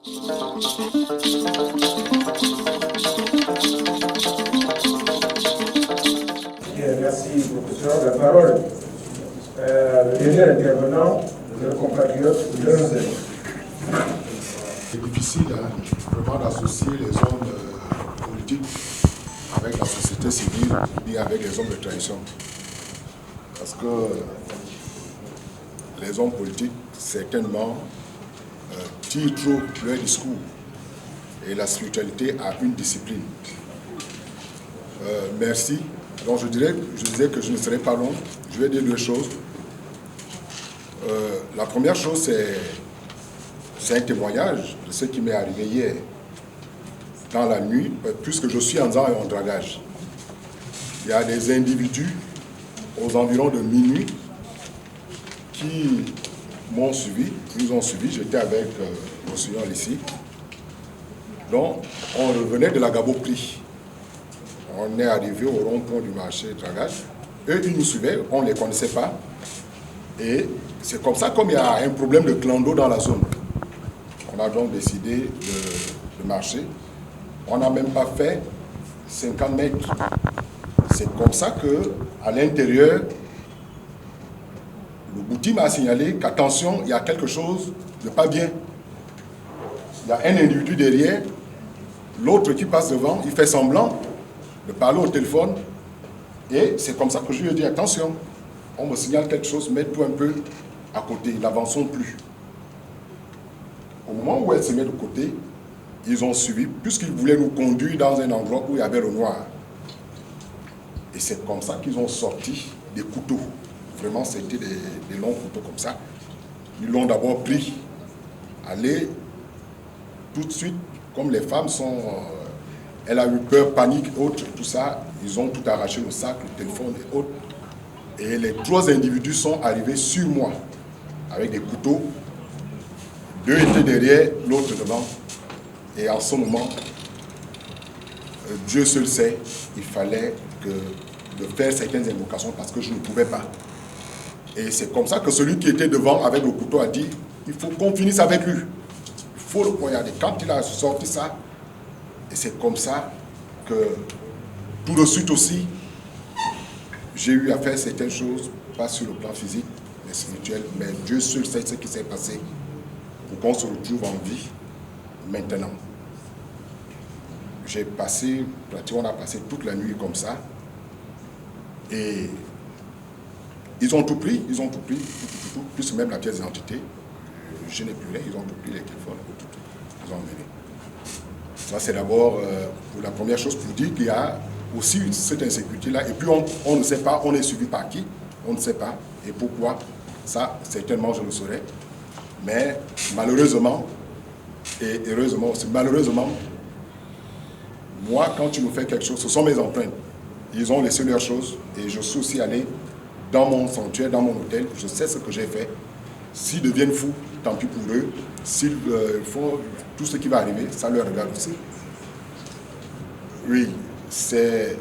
Bien, merci, professeur. La parole, le dernier intervenant, le compatriote Leonzel. C'est difficile vraiment d'associer les hommes politiques avec la société civile et avec les hommes de tradition. Parce que les hommes politiques, certainement, tirent trop leur discours. Et la spiritualité a une discipline. Merci. Donc je disais que je ne serai pas long. Je vais dire deux choses. La première chose, c'est un témoignage de ce qui m'est arrivé hier, dans la nuit, puisque je suis en zan et en dragage. Il y a des individus aux environs de minuit qui m'ont suivi, nous ont suivis, j'étais avec mon seigneur ici. Donc, on revenait de la Gabo-Pri. On est arrivé au rond-point du marché de dragage. Eux, ils nous suivaient, on ne les connaissait pas. Et c'est comme ça, comme il y a un problème de clando dans la zone. On a donc décidé de marcher. On n'a même pas fait 50 mètres. C'est comme ça qu'à l'intérieur, le Bouti m'a signalé qu'attention, il y a quelque chose de pas bien. Il y a un individu derrière, l'autre qui passe devant, il fait semblant de parler au téléphone. Et c'est comme ça que je lui ai dit, attention, on me signale quelque chose, mets-toi un peu à côté, n'avançons plus. Au moment où elle se met de côté, ils ont suivi, puisqu'ils voulaient nous conduire dans un endroit où il y avait le noir. Et c'est comme ça qu'ils ont sorti des couteaux. Vraiment, c'était des longs couteaux comme ça. Ils l'ont d'abord pris. Aller tout de suite, comme les femmes sont... elle a eu peur, panique, autres, tout ça. Ils ont tout arraché, le sac, le téléphone et autres. Et les trois individus sont arrivés sur moi, avec des couteaux. Deux étaient derrière, l'autre devant. Et en ce moment, Dieu seul sait, il fallait de faire certaines invocations parce que je ne pouvais pas. Et c'est comme ça que celui qui était devant avec le couteau a dit, il faut qu'on finisse avec lui. Il faut le poignarder. Quand il a sorti ça, et c'est comme ça que tout de suite aussi, j'ai eu à faire certaines choses, pas sur le plan physique, mais spirituel, mais Dieu seul sait ce qui s'est passé pour qu'on se retrouve en vie maintenant. J'ai passé, pratiquement on a passé toute la nuit comme ça, et ils ont tout pris, tout, plus même la pièce d'identité. Je n'ai plus rien, ils ont tout pris, les téléphones, tout, ils ont emmené. Ça c'est d'abord la première chose pour dire qu'il y a aussi cette insécurité-là, et puis on ne sait pas, on est suivi par qui, on ne sait pas, et pourquoi, ça certainement je le saurais, mais malheureusement, et heureusement aussi, malheureusement, moi quand tu me fais quelque chose, ce sont mes empreintes, ils ont laissé leurs choses, et je suis aussi allé dans mon sanctuaire, dans mon hôtel, je sais ce que j'ai fait, s'ils deviennent fous, tant pis pour eux, s'ils font tout ce qui va arriver, ça leur regarde aussi. Oui. C'est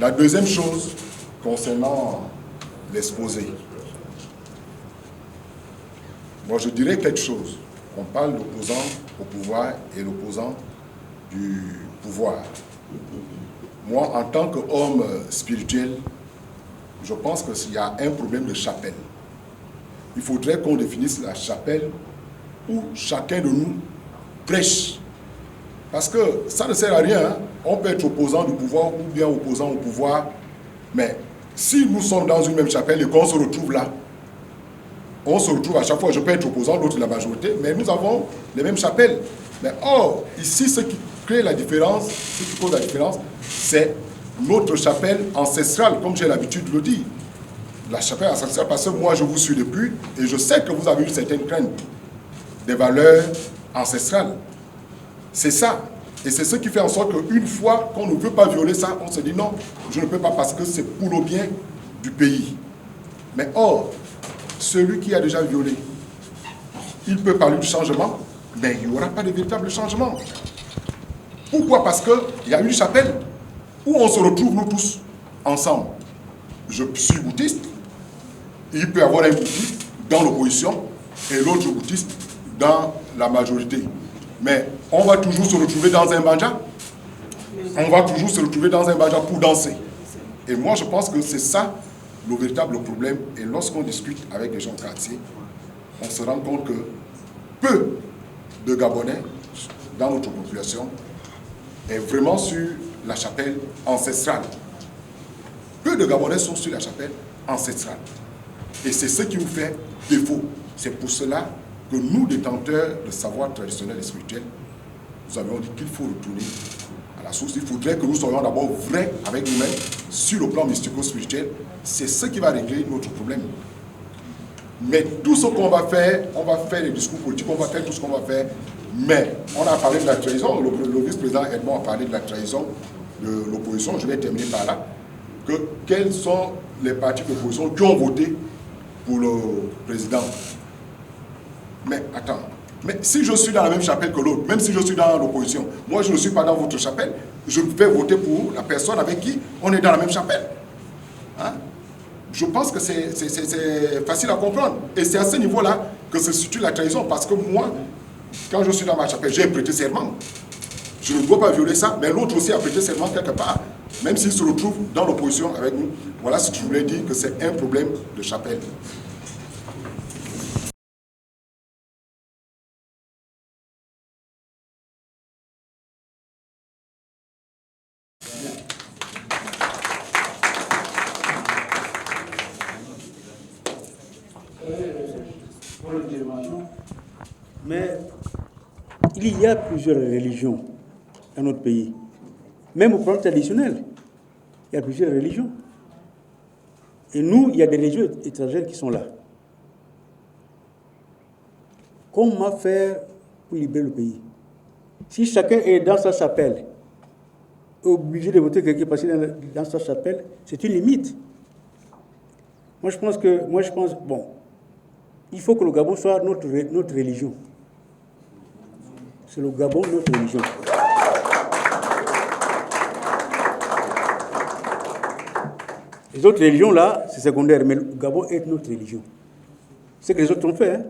la deuxième chose concernant l'exposé. Moi, je dirais quelque chose. On parle d'opposant au pouvoir et l'opposant du pouvoir. Moi, en tant qu'homme spirituel, je pense qu'il y a un problème de chapelle. Il faudrait qu'on définisse la chapelle où chacun de nous prêche. Parce que ça ne sert à rien, hein. On peut être opposant du pouvoir ou bien opposant au pouvoir, mais si nous sommes dans une même chapelle et qu'on se retrouve là, on se retrouve à chaque fois, je peux être opposant, l'autre la majorité, mais nous avons les mêmes chapelles. Mais or, ici, ce qui crée la différence, ce qui cause la différence, c'est notre chapelle ancestrale, comme j'ai l'habitude de le dire. La chapelle ancestrale, parce que moi je vous suis depuis, et je sais que vous avez une certaine crainte des valeurs ancestrales. C'est ça. Et c'est ce qui fait en sorte qu'une fois qu'on ne veut pas violer ça, on se dit non, je ne peux pas parce que c'est pour le bien du pays. Mais or, celui qui a déjà violé, il peut parler du changement, mais il n'y aura pas de véritable changement. Pourquoi? Parce qu'il y a une chapelle où on se retrouve nous tous ensemble. Je suis bouddhiste, il peut y avoir un bouddhiste dans l'opposition et l'autre bouddhiste dans la majorité. Mais on va toujours se retrouver dans un banja. On va toujours se retrouver dans un banja pour danser. Et moi, je pense que c'est ça le véritable problème. Et lorsqu'on discute avec les gens de quartier, on se rend compte que peu de Gabonais dans notre population est vraiment sur la chapelle ancestrale. Peu de Gabonais sont sur la chapelle ancestrale. Et c'est ce qui nous fait défaut. C'est pour cela que nous, détenteurs de savoir traditionnel et spirituel, nous avions dit qu'il faut retourner à la source. Il faudrait que nous soyons d'abord vrais avec nous-mêmes sur le plan mystico-spirituel. C'est ce qui va régler notre problème. Mais tout ce qu'on va faire les discours politiques, on va faire tout ce qu'on va faire. Mais on a parlé de la trahison, le vice-président Edmond a parlé de la trahison de l'opposition. Je vais terminer par là. Quels sont les partis d'opposition qui ont voté pour le président? Mais attends, mais si je suis dans la même chapelle que l'autre, même si je suis dans l'opposition, moi je ne suis pas dans votre chapelle, je vais voter pour la personne avec qui on est dans la même chapelle. Hein? Je pense que c'est facile à comprendre. Et c'est à ce niveau-là que se situe la trahison. Parce que moi, quand je suis dans ma chapelle, j'ai prêté serment. Je ne dois pas violer ça, mais l'autre aussi a prêté serment quelque part. Même s'il se retrouve dans l'opposition avec nous. Voilà ce que je voulais dire, que c'est un problème de chapelle. Mais il y a plusieurs religions dans notre pays. Même au plan traditionnel, il y a plusieurs religions. Et nous, il y a des religions étrangères qui sont là. Comment faire pour libérer le pays? Si chacun est dans sa chapelle, obligé de voter quelqu'un passer dans sa chapelle, c'est une limite. Moi, je pense, bon, il faut que le Gabon soit notre religion. C'est le Gabon, notre religion. Les autres religions, là, c'est secondaire, mais le Gabon est notre religion. C'est ce que les autres ont fait. Hein.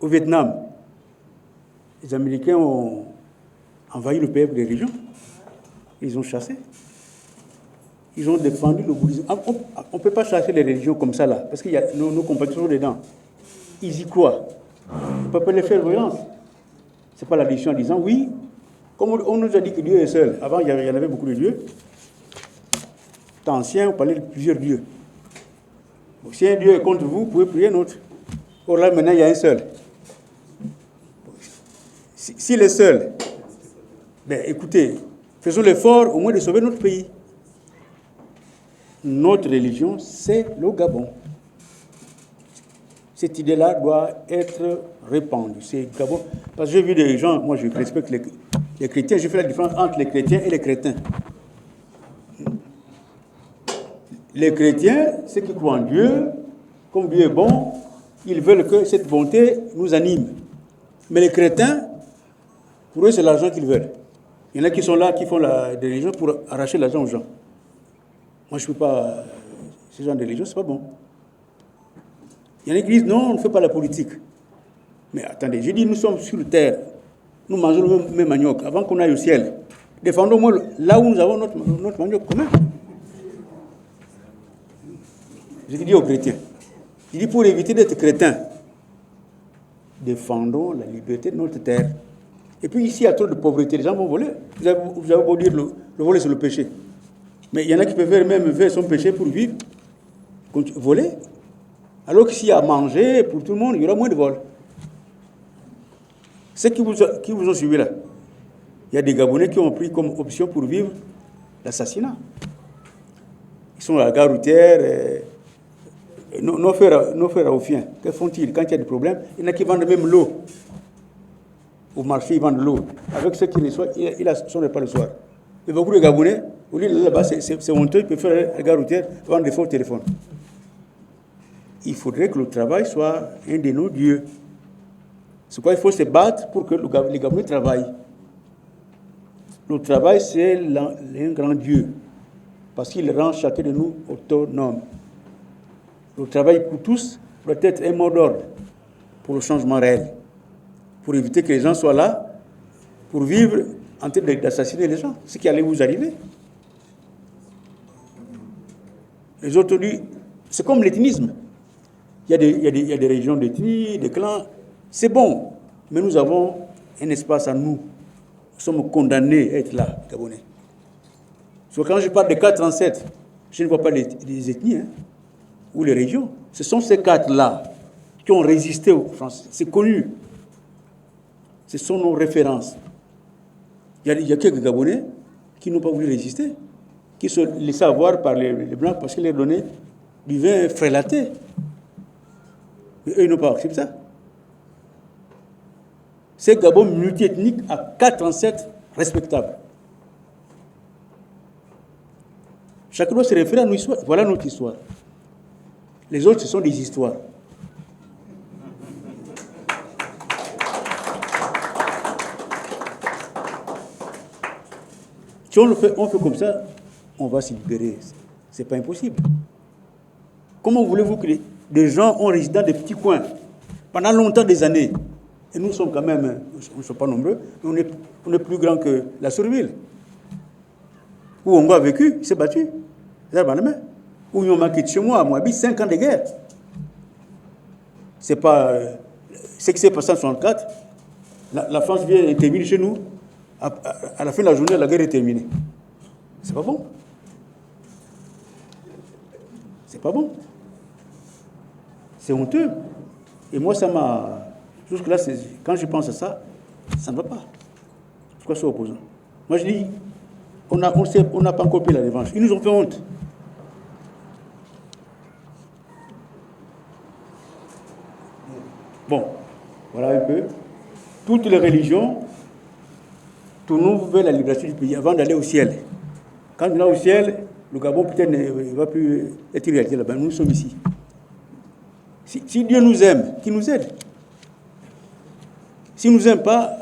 Au Vietnam, les Américains ont envahi le pays avec des religions. Ils ont chassé. Ils ont défendu le bouddhisme. On ne peut pas chasser les religions comme ça, là, parce qu'il y a nos compatriotes sont dedans. Ils y croient. On ne peut pas les faire violence. Ce n'est pas la religion en disant, oui, comme on nous a dit que Dieu est seul. Avant, il y en avait beaucoup de dieux. Ancien, on parlait de plusieurs dieux. Donc, si un dieu est contre vous, vous pouvez prier un autre. Or là, maintenant, il y a un seul. S'il est seul, ben écoutez, faisons l'effort au moins de sauver notre pays. Notre religion, c'est le Gabon. Cette idée-là doit être répandue. C'est Gabon. Parce que j'ai vu des gens, moi je respecte les chrétiens, je fais la différence entre les chrétiens et les crétins. Les chrétiens, ceux qui croient en Dieu, comme Dieu est bon, ils veulent que cette bonté nous anime. Mais les crétins, pour eux, c'est l'argent qu'ils veulent. Il y en a qui sont là, qui font des religions pour arracher l'argent aux gens. Moi, je ne peux pas... Ce genre de religion, c'est pas bon. Il y en a qui disent, non, on ne fait pas la politique. Mais attendez, j'ai dit, nous sommes sur terre. Nous mangeons le même manioc avant qu'on aille au ciel. Défendons-moi là où nous avons notre manioc commun. Je dis aux chrétiens, il dit pour éviter d'être chrétien, défendons la liberté de notre terre. Et puis ici, il y a trop de pauvreté, les gens vont voler. Vous avez beau dire le voler, c'est le péché. Mais il y en a qui peuvent même faire son péché pour vivre, voler. Alors que s'il y a à manger pour tout le monde, il y aura moins de vols. Ceux qui vous ont suivi là, il y a des Gabonais qui ont pris comme option pour vivre l'assassinat. Ils sont à la gare routière. Nos frères raoufiens, que font-ils quand il y a des problèmes? Il y en a qui vendent même l'eau. Au marché, ils vendent l'eau. Avec ceux qui reçoivent, ils a son repas le soir. Et beaucoup de Gabonais, au lieu de là-bas, c'est honteux, ils peuvent faire la gare routière, vendre des faux téléphones. Il faudrait que le travail soit un de nos dieux. C'est quoi? Il faut se battre pour que les Gabonais travaillent. Le travail, c'est un grand Dieu. Parce qu'il rend chacun de nous autonome. Le travail pour tous doit être un mot d'ordre pour le changement réel. pour éviter que les gens soient là pour vivre en train d'assassiner les gens, ce qui allait vous arriver. Les autres disent, c'est comme l'ethnisme. Il y a des régions d'ethnie, des clans. C'est bon, mais nous avons un espace à nous. Nous sommes condamnés à être là, Gabonais. Parce que quand je parle de 437, je ne vois pas les ethnies ou les régions. Ce sont ces 4-là qui ont résisté aux Français. C'est connu. Ce sont nos références. Il y a quelques Gabonais qui n'ont pas voulu résister, qui se laissaient avoir par les Blancs parce qu'ils leur donnaient du vin frélaté. Mais eux, ils n'ont pas accepté ça. C'est Gabon multiethnique à 437 respectable. Chacun doit se référer à notre histoire. Voilà notre histoire. Les autres, ce sont des histoires. Si on fait comme ça, on va se libérer. Ce n'est pas impossible. Comment voulez-vous que des gens ont résidé dans des petits coins pendant longtemps, des années? Et nous sommes quand même, on ne sommes pas nombreux, mais on est plus grand que la Surville. Où Ongo a vécu, il s'est battu. Où ils ont manqué de chez moi, à Moabi, 5 ans de guerre. C'est pas ce qui s'est passé en 1964. La France vient et termine chez nous. À la fin de la journée, la guerre est terminée. C'est pas bon. C'est pas bon. C'est honteux. Et moi, ça m'a... Jusque-là, quand je pense à ça, ça ne va pas. Pourquoi c'est opposant? Moi, je dis, on n'a pas encore pris la revanche. Ils nous ont fait honte. Bon, voilà un peu. Toutes les religions tournons vers la libération du pays avant d'aller au ciel. Quand on est au ciel, le Gabon peut-être ne va plus être réalité là-bas. Nous sommes ici. Si Dieu nous aime, qu'il nous aide. S'il ne nous aime pas,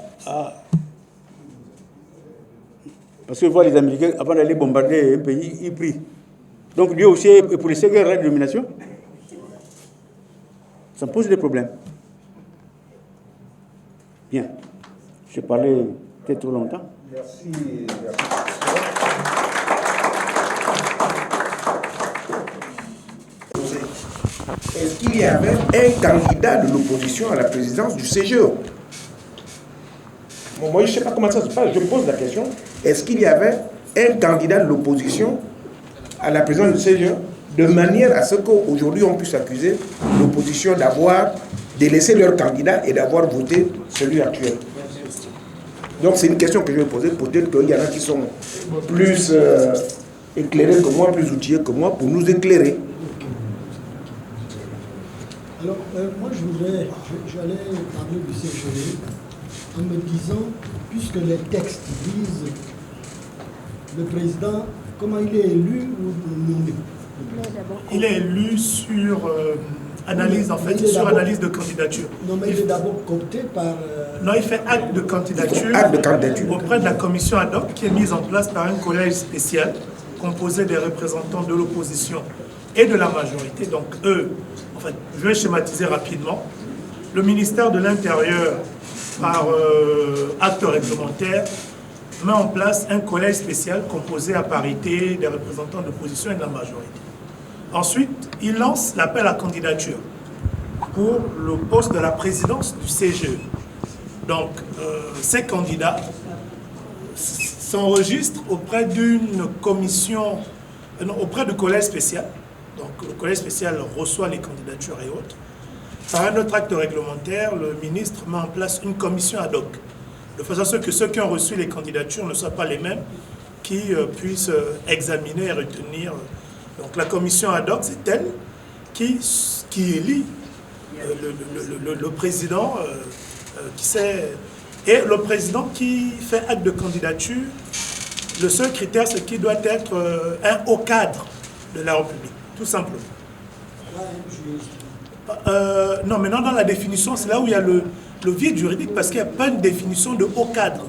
parce que les Américains, avant d'aller bombarder un pays, ils prient. Donc Dieu aussi est pour les guerres de domination. Ça me pose des problèmes. Bien. Je parlais peut-être trop longtemps. Merci. Est-ce qu'il y avait un candidat de l'opposition à la présidence du CGE? Bon, moi, je ne sais pas comment ça se passe. Je me pose la question. Est-ce qu'il y avait un candidat de l'opposition à la présidence du CGE de manière à ce qu'aujourd'hui on puisse accuser l'opposition d'avoir délaissé leur candidat et d'avoir voté celui actuel? Donc c'est une question que je vais poser. Peut-être qu'il y en a qui sont plus éclairés que moi, plus outillés que moi pour nous éclairer. Alors, moi, j'allais parler du CGE en me disant, puisque les textes disent le président, comment il est élu ou nommé? Il est élu sur analyse, en fait, sur analyse de candidature. Non, mais il est d'abord coopté par... Non, il fait acte de candidature, auprès de la commission ad hoc qui est mise en place par un collège spécial composé des représentants de l'opposition et de la majorité. Donc eux, en fait, je vais schématiser rapidement. Le ministère de l'Intérieur, par acte réglementaire, met en place un collège spécial composé à parité des représentants de l'opposition et de la majorité. Ensuite, il lance l'appel à candidature pour le poste de la présidence du CGE. Donc, ces candidats s'enregistrent auprès d'une commission, auprès du collège spécial. Donc, le collège spécial reçoit les candidatures et autres. Par un autre acte réglementaire, le ministre met en place une commission ad hoc, de façon à ce que ceux qui ont reçu les candidatures ne soient pas les mêmes, qui puissent examiner et retenir. Donc, la commission ad hoc, c'est elle qui élit le président et le président qui fait acte de candidature. Le seul critère, c'est qu'il doit être un haut cadre de la République, tout simplement. Non, maintenant dans la définition, c'est là où il y a le vide juridique, parce qu'il n'y a pas une définition de haut cadre.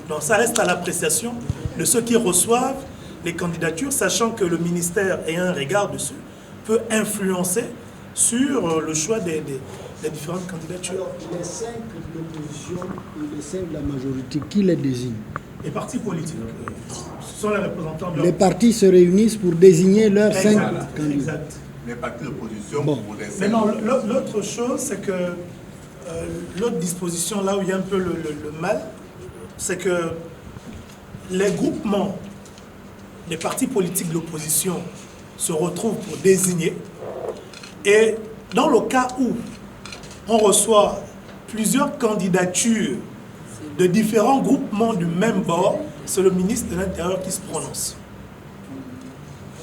Donc ça reste à l'appréciation de ceux qui reçoivent les candidatures, sachant que le ministère ayant un regard dessus peut influencer sur le choix les différentes candidatures. Alors, les 5 de l'opposition et les 5 de la majorité, qui les désigne? Les partis politiques, ce sont les représentants de... Les partis se réunissent pour désigner leurs 5 candidats. Exact. Les partis d'opposition Bon. pour les Mais non, l'autre chose, c'est que l'autre disposition, là où il y a un peu le mal, c'est que les groupements des partis politiques de l'opposition se retrouvent pour désigner. Et dans le cas où on reçoit plusieurs candidatures de différents groupements du même bord, c'est le ministre de l'Intérieur qui se prononce.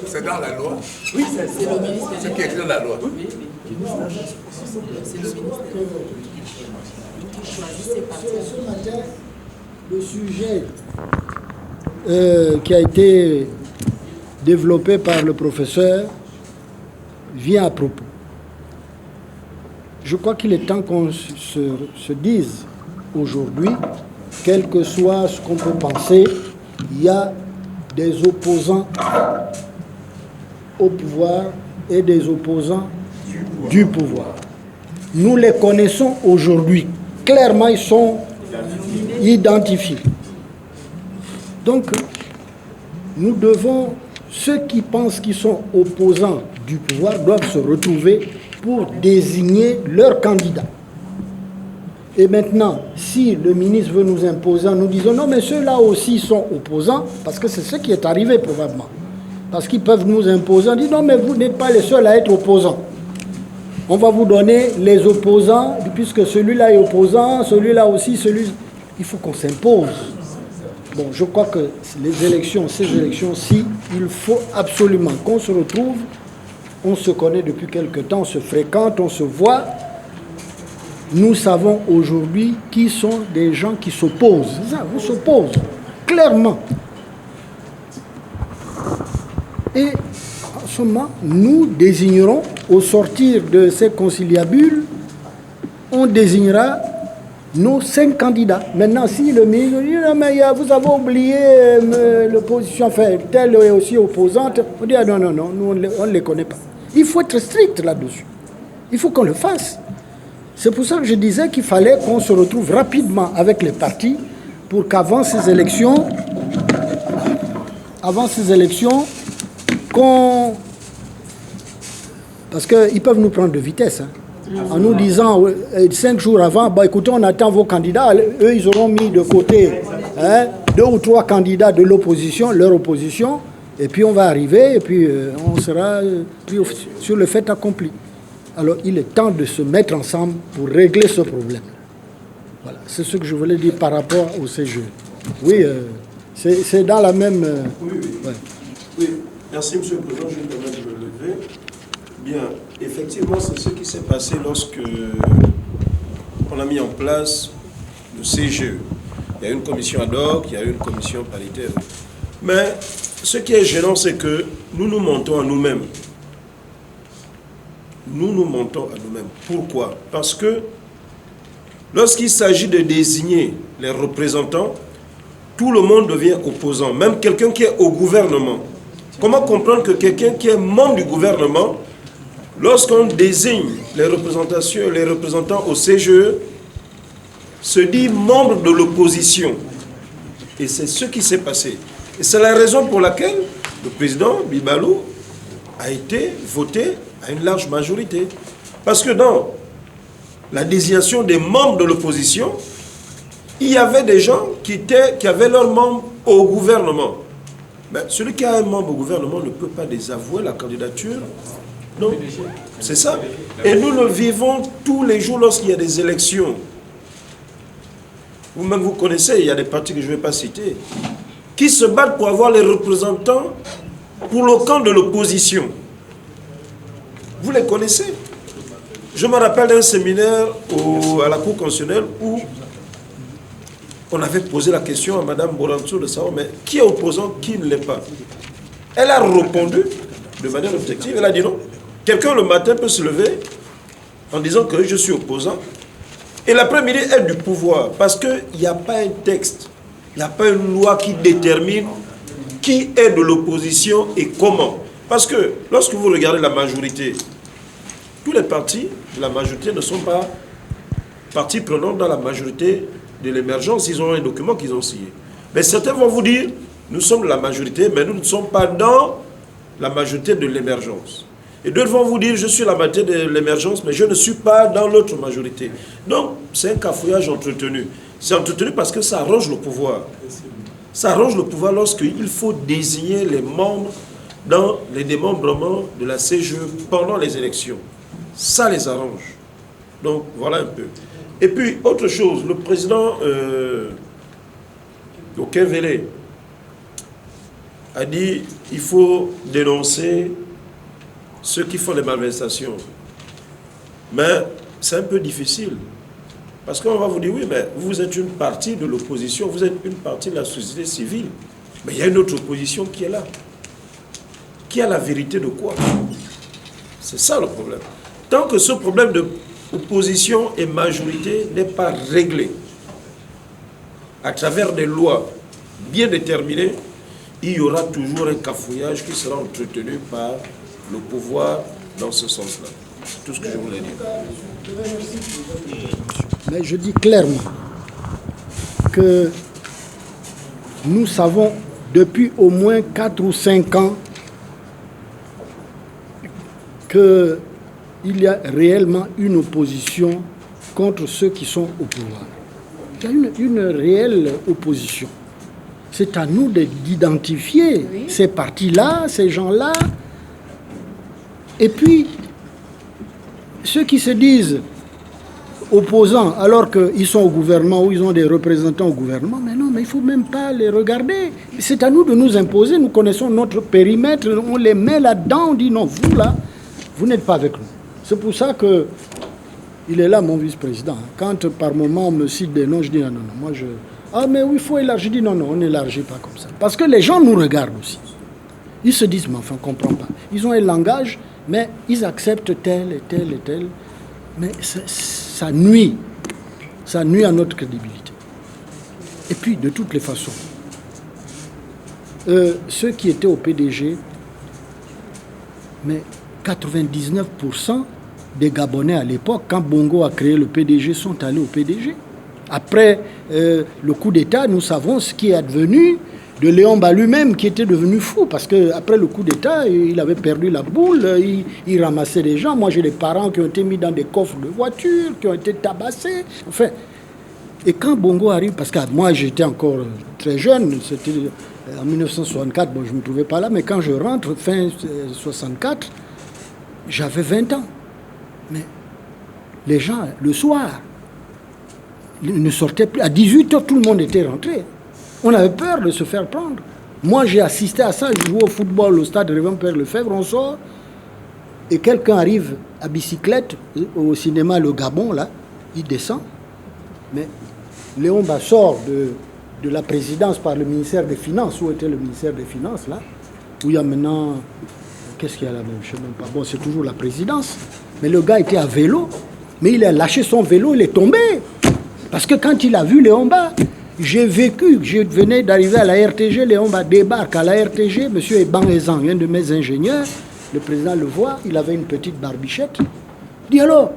C'est dans la loi. Oui, C'est le ministre C'est qui écrit la loi. c'est le ministre qui choisit ses partis. Ce matin, le sujet qui a été développé par le professeur vient à propos. Je crois qu'il est temps qu'on se dise aujourd'hui, quel que soit ce qu'on peut penser, il y a des opposants au pouvoir et des opposants du pouvoir. Nous les connaissons aujourd'hui. Clairement, ils sont identifiés. Donc, nous devons, ceux qui pensent qu'ils sont opposants du pouvoir doivent se retrouver pour désigner leur candidat. Et maintenant, si le ministre veut nous imposer, nous disons non, mais ceux-là aussi sont opposants, parce que c'est ce qui est arrivé probablement. Parce qu'ils peuvent nous imposer, on dit non, mais vous n'êtes pas les seuls à être opposants. On va vous donner les opposants, puisque celui-là est opposant, celui-là aussi, celui... Il faut qu'on s'impose. Bon, je crois que les élections, ces élections-ci, il faut absolument qu'on se retrouve. On se connaît depuis quelque temps, on se fréquente, on se voit. Nous savons aujourd'hui qui sont des gens qui s'opposent. Ça, on s'oppose, clairement. Et en ce moment, nous désignerons, au sortir de ces conciliabules, on désignera nos 5 candidats. Maintenant, si le ministre dit non, mais vous avez oublié l'opposition, enfin, telle est aussi opposante, on dit ah, non, nous on ne les connaît pas. Il faut être strict là-dessus. Il faut qu'on le fasse. C'est pour ça que je disais qu'il fallait qu'on se retrouve rapidement avec les partis pour qu'avant ces élections, parce qu'ils peuvent nous prendre de vitesse, hein, en nous disant 5 jours avant, bah, écoutez, on attend vos candidats, eux ils auront mis de côté 2 ou 3 candidats de l'opposition, leur opposition, et puis on va arriver, et puis on sera pris sur le fait accompli. Alors il est temps de se mettre ensemble pour régler ce problème. Voilà, c'est ce que je voulais dire par rapport au CGE. Oui, c'est dans la même... Oui, merci Monsieur le Président, je vais me permettre de le lever. Bien, effectivement, c'est ce qui s'est passé lorsque on a mis en place le CGE. Il y a une commission ad hoc, il y a une commission paritaire. Mais ce qui est gênant, c'est que nous nous mentons à nous-mêmes. Nous nous mentons à nous-mêmes. Pourquoi? Parce que lorsqu'il s'agit de désigner les représentants, tout le monde devient opposant, même quelqu'un qui est au gouvernement. Comment comprendre que quelqu'un qui est membre du gouvernement, lorsqu'on désigne les représentants au CGE, se dit membre de l'opposition? Et c'est ce qui s'est passé. Et c'est la raison pour laquelle le président Bibalou a été voté à une large majorité. Parce que dans la désignation des membres de l'opposition, il y avait des gens qui avaient leurs membres au gouvernement. Mais celui qui a un membre au gouvernement ne peut pas désavouer la candidature. Non, c'est ça. Et nous le vivons tous les jours lorsqu'il y a des élections. Vous-même, vous connaissez, il y a des partis que je ne vais pas citer, qui se battent pour avoir les représentants pour le camp de l'opposition. Vous les connaissez. Je me rappelle d'un séminaire à la Cour constitutionnelle où on avait posé la question à Mme Boranso de savoir, mais qui est opposant, qui ne l'est pas? Elle a répondu de manière objective, elle a dit non. Quelqu'un le matin peut se lever en disant que je suis opposant, et l'après-midi est du pouvoir, parce qu'il n'y a pas un texte, il n'y a pas une loi qui détermine qui est de l'opposition et comment. Parce que lorsque vous regardez la majorité, tous les partis de la majorité ne sont pas partie prenante dans la majorité de l'émergence. Ils ont un document qu'ils ont signé. Mais certains vont vous dire, nous sommes la majorité, mais nous ne sommes pas dans la majorité de l'émergence. Et d'autres vont vous dire, je suis la majorité de l'émergence, mais je ne suis pas dans l'autre majorité. Donc, c'est un cafouillage entretenu. C'est entretenu parce que ça arrange le pouvoir. Ça arrange le pouvoir lorsqu'il faut désigner les membres dans les démembrements de la CGE pendant les élections. Ça les arrange. Donc, voilà un peu. Et puis, autre chose, le président Okevele a dit qu'il faut dénoncer ceux qui font les malversations. Mais c'est un peu difficile. Parce qu'on va vous dire, oui, mais vous êtes une partie de l'opposition, vous êtes une partie de la société civile. Mais il y a une autre opposition qui est là. Qui a la vérité de quoi? C'est ça le problème. Tant que ce problème d'opposition et majorité n'est pas réglé à travers des lois bien déterminées, il y aura toujours un cafouillage qui sera entretenu par le pouvoir dans ce sens-là. C'est tout ce que je voulais dire. Mais je dis clairement que nous savons depuis au moins 4 ou 5 ans qu'il y a réellement une opposition contre ceux qui sont au pouvoir. Il y a une réelle opposition. C'est à nous d'identifier ces partis-là, ces gens-là. Et puis, ceux qui se disent opposants alors qu'ils sont au gouvernement ou ils ont des représentants au gouvernement, mais non, mais il ne faut même pas les regarder. C'est à nous de nous imposer, nous connaissons notre périmètre, on les met là-dedans, on dit non, vous là, vous n'êtes pas avec nous. C'est pour ça que il est là, mon vice-président. Quand par moment on me cite des noms, je dis non, moi je... Ah mais oui, il faut élargir. Je dis non, on n'élargit pas comme ça. Parce que les gens nous regardent aussi. Ils se disent, mais enfin, on ne comprend pas. Ils ont un langage, mais ils acceptent tel et tel et tel. Mais ça nuit à notre crédibilité. Et puis, de toutes les façons, ceux qui étaient au PDG, mais 99% des Gabonais à l'époque, quand Bongo a créé le PDG, sont allés au PDG. Après le coup d'État, nous savons ce qui est advenu de Léomba lui-même, qui était devenu fou, parce qu'après le coup d'État, il avait perdu la boule, il ramassait les gens. Moi, j'ai des parents qui ont été mis dans des coffres de voitures, qui ont été tabassés. Enfin, et quand Bongo arrive, parce que moi, j'étais encore très jeune, c'était en 1964, bon, je ne me trouvais pas là, mais quand je rentre, fin 64, j'avais 20 ans. Mais les gens, le soir, ne sortaient plus. À 18h, tout le monde était rentré. On avait peur de se faire prendre. Moi, j'ai assisté à ça. Je jouais au football au stade Révérend Père Lefebvre. On sort et quelqu'un arrive à bicyclette au cinéma Le Gabon, là. Il descend. Mais Léomba sort de la présidence par le ministère des Finances. Où était le ministère des Finances, là? Où il y a maintenant... Qu'est-ce qu'il y a là même? Je ne sais même pas. Bon, c'est toujours la présidence. Mais le gars était à vélo. Mais il a lâché son vélo, il est tombé. Parce que quand il a vu Léomba, j'ai vécu, je venais d'arriver à la RTG, Léomba débarque à la RTG, M. Eban Ezan, un de mes ingénieurs, le président le voit, il avait une petite barbichette. Il dit alors,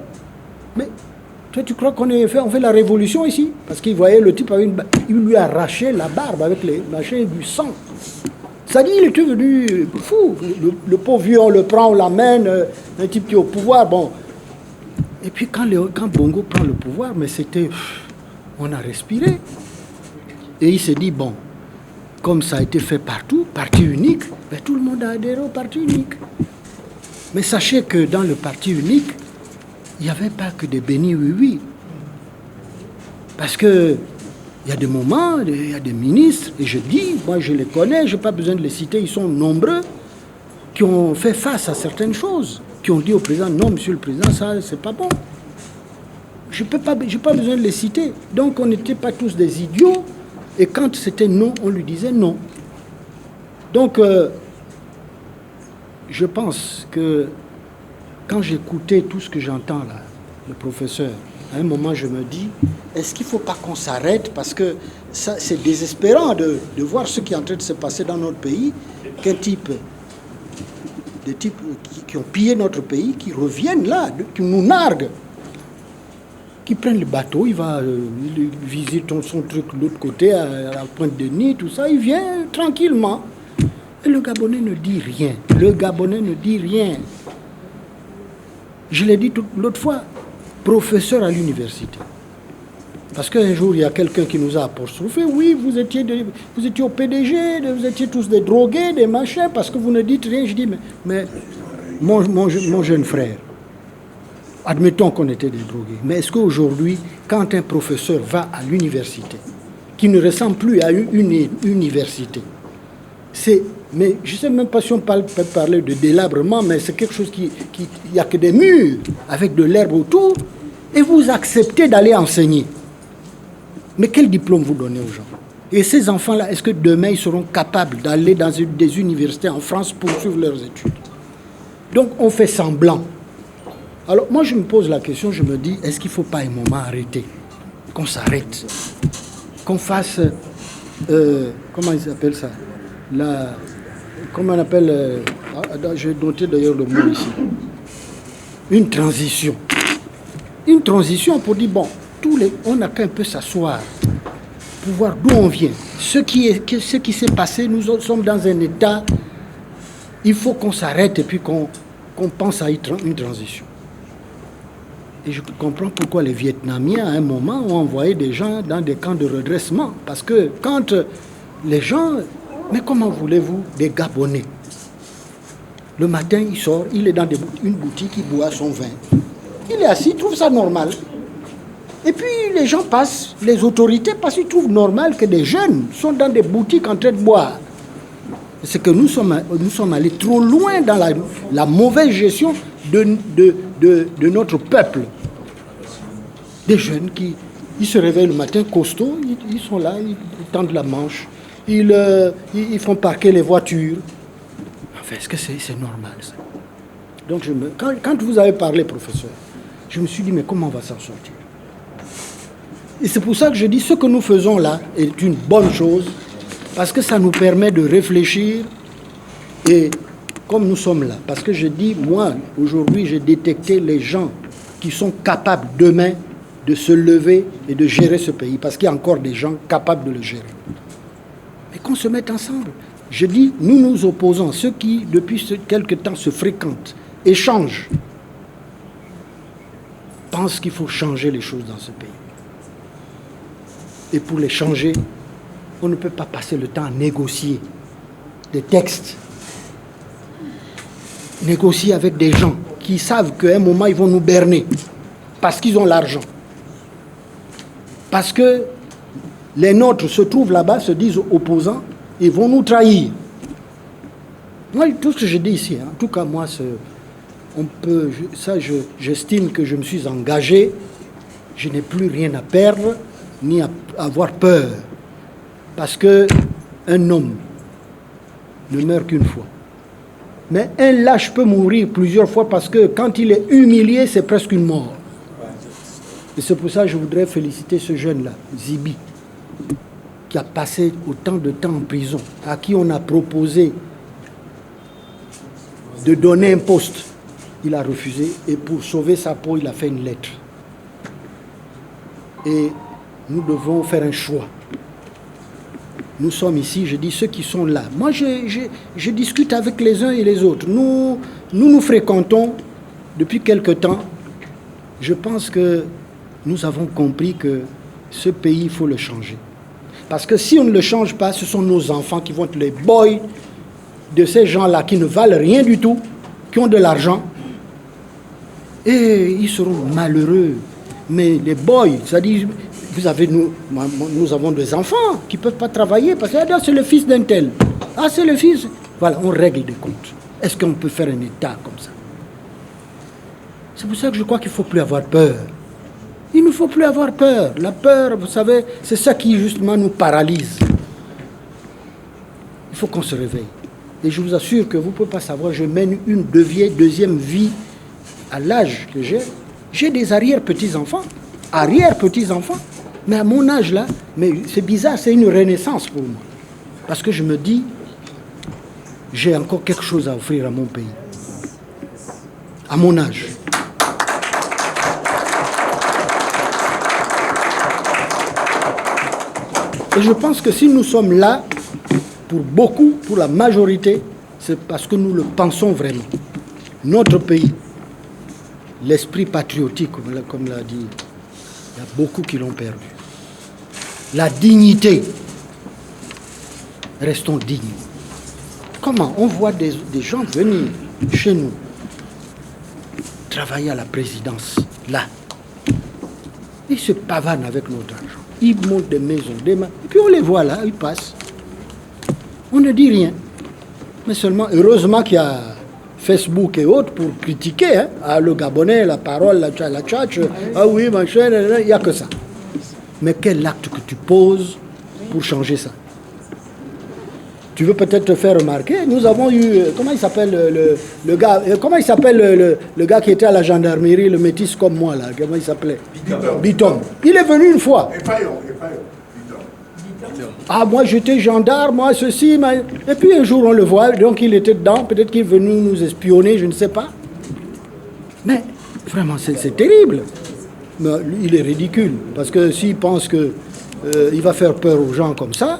mais toi tu crois qu'on fait la révolution ici? Parce qu'il voyait le type avec il lui a arraché la barbe avec les machins du sang. Ça dit, il était venu fou. Le pauvre vieux, on le prend, on l'amène, un type qui est au pouvoir, bon. Et puis quand Bongo prend le pouvoir, mais c'était... On a respiré. Et il s'est dit, bon, comme ça a été fait partout, parti unique, ben, tout le monde a adhéré au parti unique. Mais sachez que dans le parti unique, il n'y avait pas que des bénis oui-oui. Parce que il y a des moments, il y a des ministres, et je dis, moi je les connais, je n'ai pas besoin de les citer, ils sont nombreux, qui ont fait face à certaines choses, qui ont dit au président, non, monsieur le président, ça, c'est pas bon. Je n'ai pas besoin de les citer. Donc on n'était pas tous des idiots, et quand c'était non, on lui disait non. Donc, je pense que quand j'écoutais tout ce que j'entends là, le professeur, à un moment je me dis, est-ce qu'il ne faut pas qu'on s'arrête? Parce que ça, c'est désespérant de voir ce qui est en train de se passer dans notre pays, qu'un type des types qui ont pillé notre pays, qui reviennent là, qui nous narguent, qui prennent le bateau, il visite son truc de l'autre côté, à la Pointe-de-Nez, tout ça, il vient tranquillement. Et le Gabonais ne dit rien. Le Gabonais ne dit rien. Je l'ai dit l'autre fois, professeur à l'université. Parce qu'un jour, il y a quelqu'un qui nous a apostrophé. Oui, vous étiez au PDG, vous étiez tous des drogués, des machins, parce que vous ne dites rien. Je dis, mais mon jeune frère, admettons qu'on était des drogués, mais est-ce qu'aujourd'hui, quand un professeur va à l'université, qui ne ressemble plus à une université, mais je ne sais même pas si on peut parler de délabrement, mais c'est quelque chose il n'y a que des murs avec de l'herbe autour, et vous acceptez d'aller enseigner. Mais quel diplôme vous donnez aux gens? Et ces enfants-là, est-ce que demain ils seront capables d'aller dans des universités en France pour suivre leurs études? Donc on fait semblant. Alors moi je me pose la question, je me dis, est-ce qu'il ne faut pas un moment arrêter? Qu'on s'arrête, qu'on fasse, comment ils appellent ça? Comment on appelle, j'ai noté d'ailleurs le mot ici, une transition. Une transition pour dire, bon, on n'a qu'un peu s'asseoir pour voir d'où on vient. Ce qui s'est passé, nous sommes dans un état, il faut qu'on s'arrête et puis qu'on pense à une transition. Et je comprends pourquoi les Vietnamiens, à un moment, ont envoyé des gens dans des camps de redressement. Parce que quand les gens... Mais comment voulez-vous des Gabonais? Le matin, il sort, il est dans une boutique, il boit son vin. Il est assis, il trouve ça normal. Et puis les gens passent, les autorités passent, ils trouvent normal que des jeunes sont dans des boutiques en train de boire. C'est que nous sommes allés trop loin dans la mauvaise gestion de notre peuple. Des jeunes ils se réveillent le matin costauds, ils sont là, ils tendent la manche. Ils font parquer les voitures. Enfin, est-ce que c'est normal, ça? Donc, quand vous avez parlé, professeur, je me suis dit, mais comment on va s'en sortir? Et c'est pour ça que je dis, ce que nous faisons là est une bonne chose, parce que ça nous permet de réfléchir, et comme nous sommes là, parce que je dis, moi, aujourd'hui, j'ai détecté les gens qui sont capables demain de se lever et de gérer ce pays, parce qu'il y a encore des gens capables de le gérer. Mais qu'on se mette ensemble. Je dis, nous nous opposons, ceux qui, depuis quelque temps, se fréquentent, échangent, pensent qu'il faut changer les choses dans ce pays. Et pour les changer, on ne peut pas passer le temps à négocier des textes, négocier avec des gens qui savent qu'à un moment, ils vont nous berner, parce qu'ils ont l'argent. Parce que les nôtres se trouvent là-bas, se disent opposants, ils vont nous trahir. Moi, tout ce que je dis ici, en tout cas, moi, j'estime que je me suis engagé, je n'ai plus rien à perdre, ni à avoir peur. Parce qu'un homme ne meurt qu'une fois. Mais un lâche peut mourir plusieurs fois parce que quand il est humilié, c'est presque une mort. Et c'est pour ça que je voudrais féliciter ce jeune-là, Zibi, qui a passé autant de temps en prison, à qui on a proposé de donner un poste. Il a refusé et pour sauver sa peau, il a fait une lettre. Et nous devons faire un choix. Nous sommes ici, je dis ceux qui sont là. Moi, je discute avec les uns et les autres. Nous fréquentons depuis quelque temps. Je pense que nous avons compris que ce pays, il faut le changer. Parce que si on ne le change pas, ce sont nos enfants qui vont être les boys de ces gens-là qui ne valent rien du tout, qui ont de l'argent. Et ils seront malheureux. Mais les boys, c'est-à-dire, nous avons des enfants qui ne peuvent pas travailler parce que c'est le fils d'un tel. Ah, c'est le fils. Voilà, on règle des comptes. Est-ce qu'on peut faire un État comme ça? C'est pour ça que je crois qu'il ne faut plus avoir peur. Il ne faut plus avoir peur. La peur, vous savez, c'est ça qui justement nous paralyse. Il faut qu'on se réveille. Et je vous assure que vous ne pouvez pas savoir, je mène une deuxième vie à l'âge que j'ai. J'ai des arrière-petits-enfants. Arrière-petits-enfants. Mais à mon âge là, mais c'est bizarre, c'est une renaissance pour moi. Parce que je me dis, j'ai encore quelque chose à offrir à mon pays. à mon âge. Et je pense que si nous sommes là, pour beaucoup, pour la majorité, c'est parce que nous le pensons vraiment. Notre pays, l'esprit patriotique, comme l'a dit, il y a beaucoup qui l'ont perdu. La dignité, restons dignes. Comment on voit des gens venir chez nous, travailler à la présidence, là. Ils se pavanent avec notre argent. Ils montent des maisons, et puis on les voit là, ils passent. On ne dit rien. Mais seulement, heureusement qu'il y a Facebook et autres pour critiquer. Hein. Ah, le Gabonais, la parole, la tchatch, ah oui, machin, il n'y a que ça. Mais quel acte que tu poses pour changer ça? Tu veux peut-être te faire remarquer, nous avons eu, comment il s'appelle le gars, comment il s'appelle le gars qui était à la gendarmerie, le métis comme moi là, comment il s'appelait? Biton. Il est venu une fois. Ah, moi j'étais gendarme, moi ceci, mais... Et puis un jour on le voit, donc il était dedans, peut-être qu'il est venu nous espionner, je ne sais pas. Mais vraiment c'est terrible. Mais il est ridicule, parce que s'il pense qu'il va faire peur aux gens comme ça,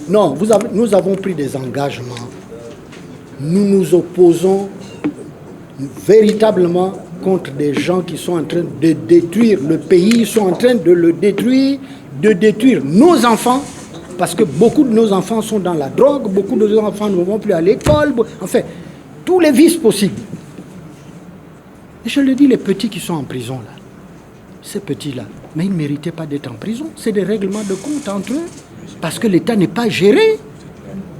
non, nous avons pris des engagements. Nous nous opposons véritablement contre des gens qui sont en train de détruire le pays, ils sont en train de le détruire, de détruire nos enfants, parce que beaucoup de nos enfants sont dans la drogue, beaucoup de nos enfants ne vont plus à l'école, enfin, tous les vices possibles. Et je le dis, les petits qui sont en prison là, ces petits-là, mais ils ne méritaient pas d'être en prison. C'est des règlements de compte entre eux. Parce que l'État n'est pas géré.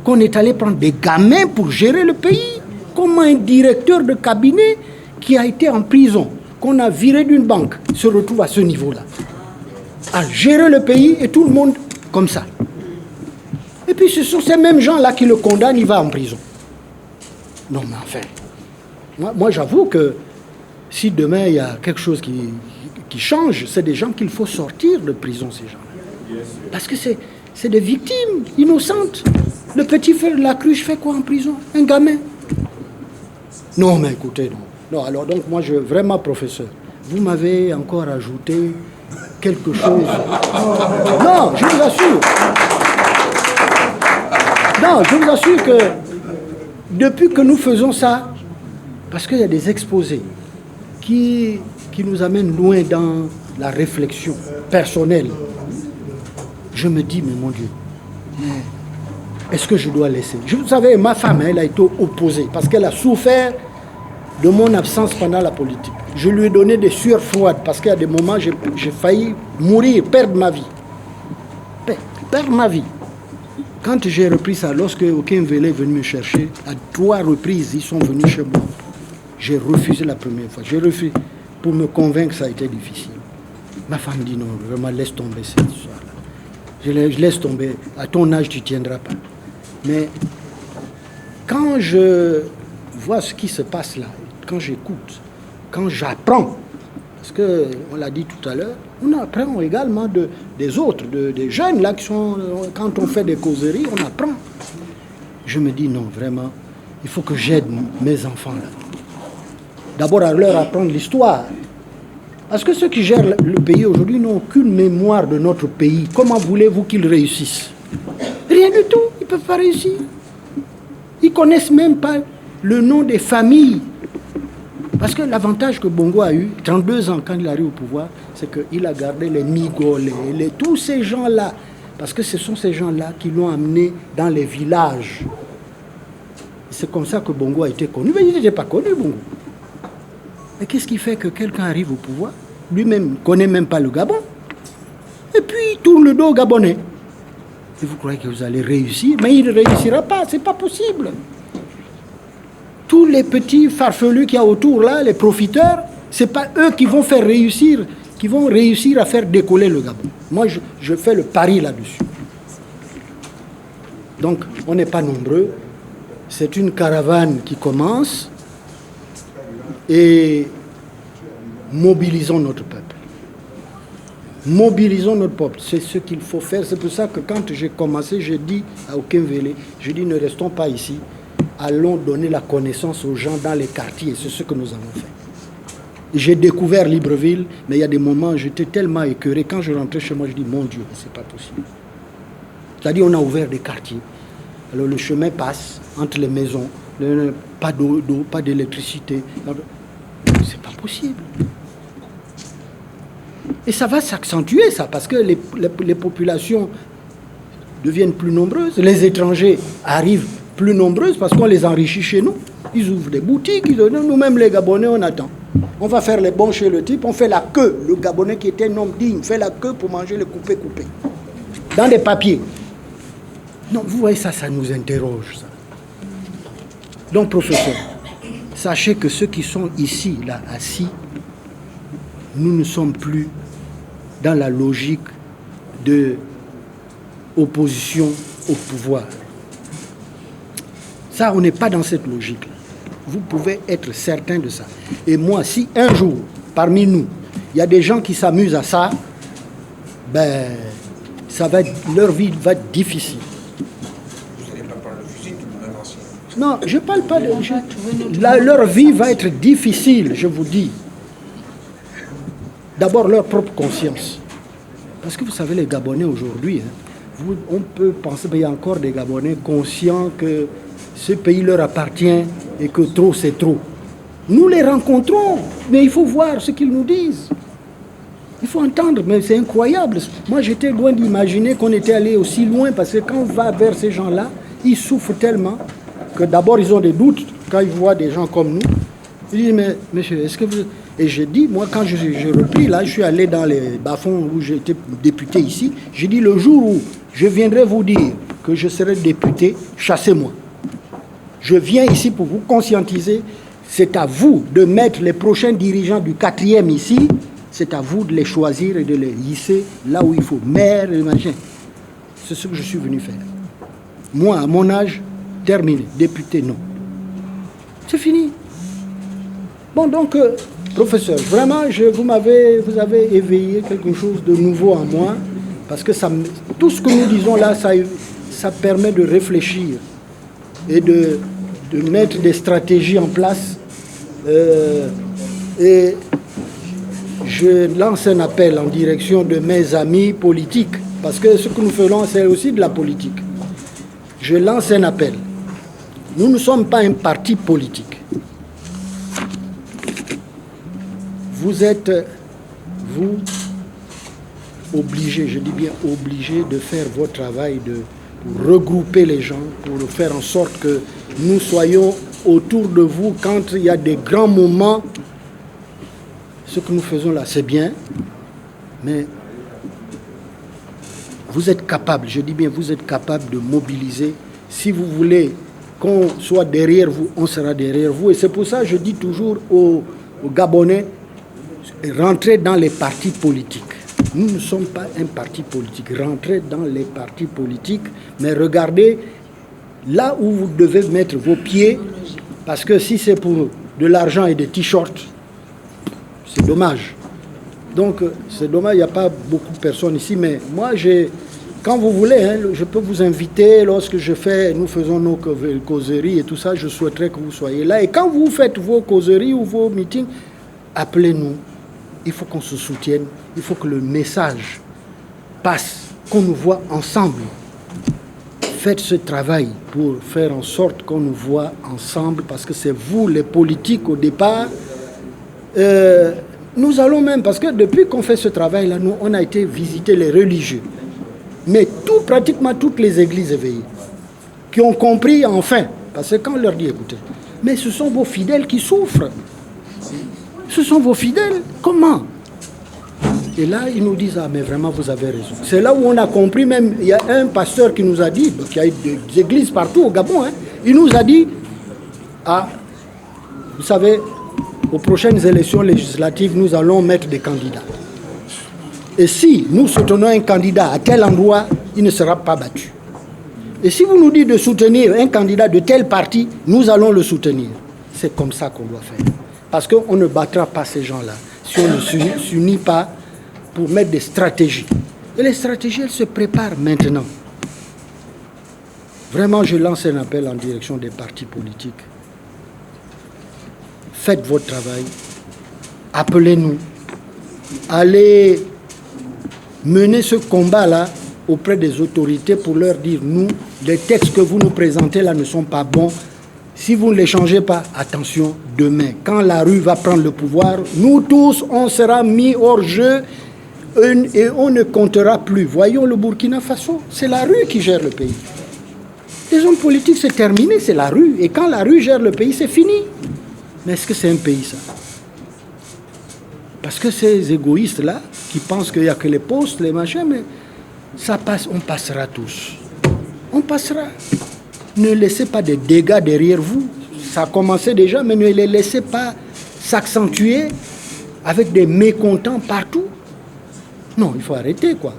Qu'on est allé prendre des gamins pour gérer le pays. Comment un directeur de cabinet qui a été en prison, qu'on a viré d'une banque, se retrouve à ce niveau-là. À gérer le pays et tout le monde comme ça. Et puis ce sont ces mêmes gens-là qui le condamnent, il va en prison. Non mais enfin, moi j'avoue que si demain il y a quelque chose qui change, c'est des gens qu'il faut sortir de prison, ces gens-là. Parce que c'est des victimes innocentes. Le petit frère de la cruche fait quoi en prison? Un gamin. Non, mais écoutez, non. Non, alors donc moi, vraiment, professeur, vous m'avez encore ajouté quelque chose. Non, je vous assure. Non, je vous assure que depuis que nous faisons ça, parce qu'il y a des exposés qui nous amènent loin dans la réflexion personnelle, je me dis, mais mon Dieu, est-ce que je dois laisser? Vous savez, ma femme, elle a été opposée parce qu'elle a souffert de mon absence pendant la politique. Je lui ai donné des sueurs froides parce qu'il y a des moments, j'ai failli mourir, perdre ma vie. Perdre ma vie. Quand j'ai repris ça, lorsque aucun vélo est venu me chercher, à 3 reprises, ils sont venus chez moi. J'ai refusé la première fois. J'ai refusé. Pour me convaincre, ça a été difficile. Ma femme dit non, vraiment, laisse tomber cette histoire-là. Je laisse tomber. À ton âge, tu ne tiendras pas. Mais quand je vois ce qui se passe là, quand j'écoute, quand j'apprends, parce qu'on l'a dit tout à l'heure, on apprend également des autres, des jeunes là qui sont... Quand on fait des causeries, on apprend. Je me dis non, vraiment, il faut que j'aide mes enfants là. D'abord à leur apprendre l'histoire. Parce que ceux qui gèrent le pays aujourd'hui n'ont aucune mémoire de notre pays. Comment voulez-vous qu'ils réussissent? Rien du tout, ils ne peuvent pas réussir. Ils ne connaissent même pas le nom des familles. Parce que l'avantage que Bongo a eu, 32 ans quand il arrive au pouvoir, c'est qu'il a gardé les Migolais, tous ces gens-là. Parce que ce sont ces gens-là qui l'ont amené dans les villages. C'est comme ça que Bongo a été connu. Mais il n'était pas connu, Bongo. Mais qu'est-ce qui fait que quelqu'un arrive au pouvoir, lui-même ne connaît même pas le Gabon, et puis il tourne le dos au Gabonais? Et vous croyez que vous allez réussir? Mais il ne réussira pas, c'est pas possible. Tous les petits farfelus qu'il y a autour là, les profiteurs, c'est pas eux qui vont faire réussir, qui vont réussir à faire décoller le Gabon. Moi, je fais le pari là-dessus. Donc, on n'est pas nombreux. C'est une caravane qui commence. Et mobilisons notre peuple. Mobilisons notre peuple. C'est ce qu'il faut faire. C'est pour ça que quand j'ai commencé, j'ai dit à aucun vélé, j'ai dit ne restons pas ici. allons donner la connaissance aux gens dans les quartiers. C'est ce que nous avons fait. J'ai découvert Libreville, mais il y a des moments où j'étais tellement écœuré. Quand je rentrais chez moi, je dis, mon Dieu, c'est pas possible. C'est-à-dire, on a ouvert des quartiers. Alors le chemin passe entre les maisons, pas d'eau, pas d'électricité. C'est pas possible. Et ça va s'accentuer, ça, parce que les populations deviennent plus nombreuses. Les étrangers arrivent plus nombreuses parce qu'on les enrichit chez nous. Ils ouvrent des boutiques, nous-mêmes les Gabonais, on attend. On va faire les bons chez le type, on fait la queue. Le Gabonais qui était un homme digne fait la queue pour manger le coupé-coupé. Dans des papiers. Donc vous voyez ça, ça nous interroge. Ça. Donc professeur, sachez que ceux qui sont ici, là, assis, nous ne sommes plus dans la logique de opposition au pouvoir. Ça, on n'est pas dans cette logique-là. Vous pouvez être certain de ça. Et moi, si un jour, parmi nous, il y a des gens qui s'amusent à ça, ben, leur vie va être difficile. Vous n'allez pas prendre le fusil, tout le ancien. Non, je ne parle pas de... leur vie va être difficile, je vous dis. D'abord, leur propre conscience. Parce que vous savez, les Gabonais aujourd'hui, on peut penser qu'il y a encore des Gabonais conscients que ce pays leur appartient et que trop, c'est trop. Nous les rencontrons, mais il faut voir ce qu'ils nous disent. Il faut entendre, mais c'est incroyable. Moi, j'étais loin d'imaginer qu'on était allé aussi loin, parce que quand on va vers ces gens-là, ils souffrent tellement que d'abord, ils ont des doutes quand ils voient des gens comme nous. Ils disent, mais monsieur, est-ce que vous... Et je dis, moi, quand j'ai repris, là, je suis allé dans les bas-fonds où j'étais député ici, j'ai dit, le jour où je viendrai vous dire que je serai député, chassez-moi. Je viens ici pour vous conscientiser. C'est à vous de mettre les prochains dirigeants du 4e ici. C'est à vous de les choisir et de les hisser là où il faut. Maire, machin. C'est ce que je suis venu faire. Moi, à mon âge, terminé. Député, non. C'est fini. Bon, donc, professeur, vraiment, vous avez éveillé quelque chose de nouveau en moi. Parce que tout ce que nous disons là, ça permet de réfléchir et de mettre des stratégies en place. Et je lance un appel en direction de mes amis politiques, parce que ce que nous faisons, c'est aussi de la politique. Je lance un appel. Nous ne sommes pas un parti politique. Vous êtes, vous, obligés, je dis bien obligés, de faire votre travail pour regrouper les gens, pour faire en sorte que nous soyons autour de vous quand il y a des grands moments. Ce que nous faisons là, c'est bien, mais vous êtes capable, je dis bien, vous êtes capable de mobiliser. Si vous voulez qu'on soit derrière vous, on sera derrière vous. Et c'est pour ça que je dis toujours aux Gabonais, rentrez dans les partis politiques. Nous ne sommes pas un parti politique. Rentrez dans les partis politiques, mais regardez là où vous devez mettre vos pieds, parce que si c'est pour de l'argent et des t-shirts, c'est dommage. Donc, c'est dommage, il n'y a pas beaucoup de personnes ici, mais moi, quand vous voulez, je peux vous inviter, lorsque nous faisons nos causeries et tout ça, je souhaiterais que vous soyez là. Et quand vous faites vos causeries ou vos meetings, appelez-nous. Il faut qu'on se soutienne, il faut que le message passe, qu'on nous voit ensemble. Faites ce travail pour faire en sorte qu'on nous voit ensemble, parce que c'est vous, les politiques, au départ. Nous allons même, parce que depuis qu'on fait ce travail-là, nous, on a été visiter les religieux. Mais pratiquement toutes les églises éveillées, qui ont compris enfin, parce que quand on leur dit, écoutez, mais ce sont vos fidèles qui souffrent. Ce sont vos fidèles. Comment? Et là, ils nous disent, ah, mais vraiment, vous avez raison. C'est là où on a compris, même, il y a un pasteur qui nous a dit, qu'il y a des églises partout au Gabon, il nous a dit, ah, vous savez, aux prochaines élections législatives, nous allons mettre des candidats. Et si nous soutenons un candidat à tel endroit, il ne sera pas battu. Et si vous nous dites de soutenir un candidat de tel parti, nous allons le soutenir. C'est comme ça qu'on doit faire. Parce qu'on ne battra pas ces gens-là si on ne s'unit pas pour mettre des stratégies. Et les stratégies, elles se préparent maintenant. Vraiment, je lance un appel en direction des partis politiques. Faites votre travail. Appelez-nous. Allez mener ce combat-là auprès des autorités pour leur dire, nous, les textes que vous nous présentez là ne sont pas bons. Si vous ne les changez pas, attention, demain, quand la rue va prendre le pouvoir, nous tous, on sera mis hors jeu et on ne comptera plus. Voyons le Burkina Faso, c'est la rue qui gère le pays. Les hommes politiques, c'est terminé, c'est la rue. Et quand la rue gère le pays, c'est fini. Mais est-ce que c'est un pays, ça? Parce que ces égoïstes-là, qui pensent qu'il n'y a que les postes, les machins, mais ça passe, on passera tous. On passera. Ne laissez pas des dégâts derrière vous. Ça a commencé déjà, mais ne les laissez pas s'accentuer avec des mécontents partout. Non, il faut arrêter, quoi.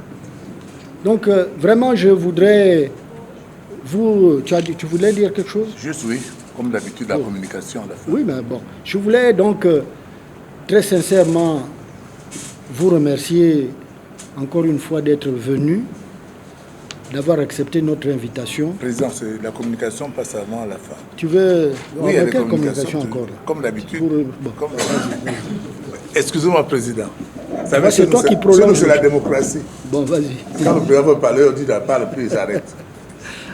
Donc, vraiment, je voudrais... Vous, tu voulais dire quelque chose? Juste oui, comme d'habitude, la communication à la fin. Oui, mais bon. Je voulais donc très sincèrement vous remercier encore une fois d'être venu, d'avoir accepté notre invitation. Président, la communication passe avant à la fin. Tu veux... Oui, avec quelle communication encore? Comme d'habitude. Bon. Excusez-moi, Président. C'est toi qui prolonge. C'est la démocratie. Bon, vas-y. Quand le président veut parler, on dit qu'il ne parle plus, il s'arrête.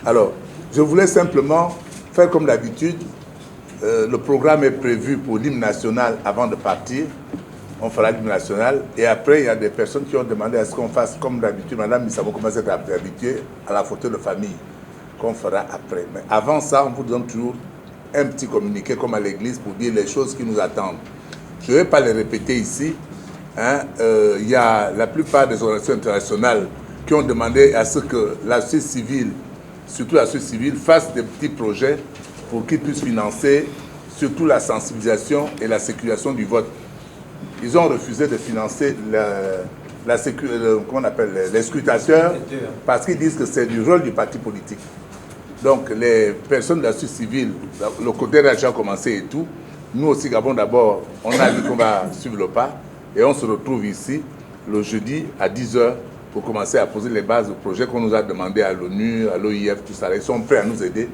Alors, je voulais simplement faire comme d'habitude. Le programme est prévu pour l'hymne national avant de partir. On fera l'hymne national. Et après, il y a des personnes qui ont demandé à ce qu'on fasse comme d'habitude. Madame Missamo commence à être habituée à la photo de famille qu'on fera après. Mais avant ça, on vous donne toujours un petit communiqué comme à l'église pour dire les choses qui nous attendent. Je ne vais pas les répéter ici. Il y a la plupart des organisations internationales qui ont demandé à ce que la société civile, surtout la société civile, fasse des petits projets pour qu'ils puissent financer surtout la sensibilisation et la sécurisation du vote. Ils ont refusé de financer les scrutateurs parce qu'ils disent que c'est du rôle du parti politique. Donc les personnes de la société civile, le côté a déjà commencé et tout. Nous aussi, Gabon d'abord, on a dit qu'on va suivre le pas et on se retrouve ici le jeudi à 10h pour commencer à poser les bases du projet qu'on nous a demandé à l'ONU, à l'OIF, tout ça. Ils sont prêts à nous aider.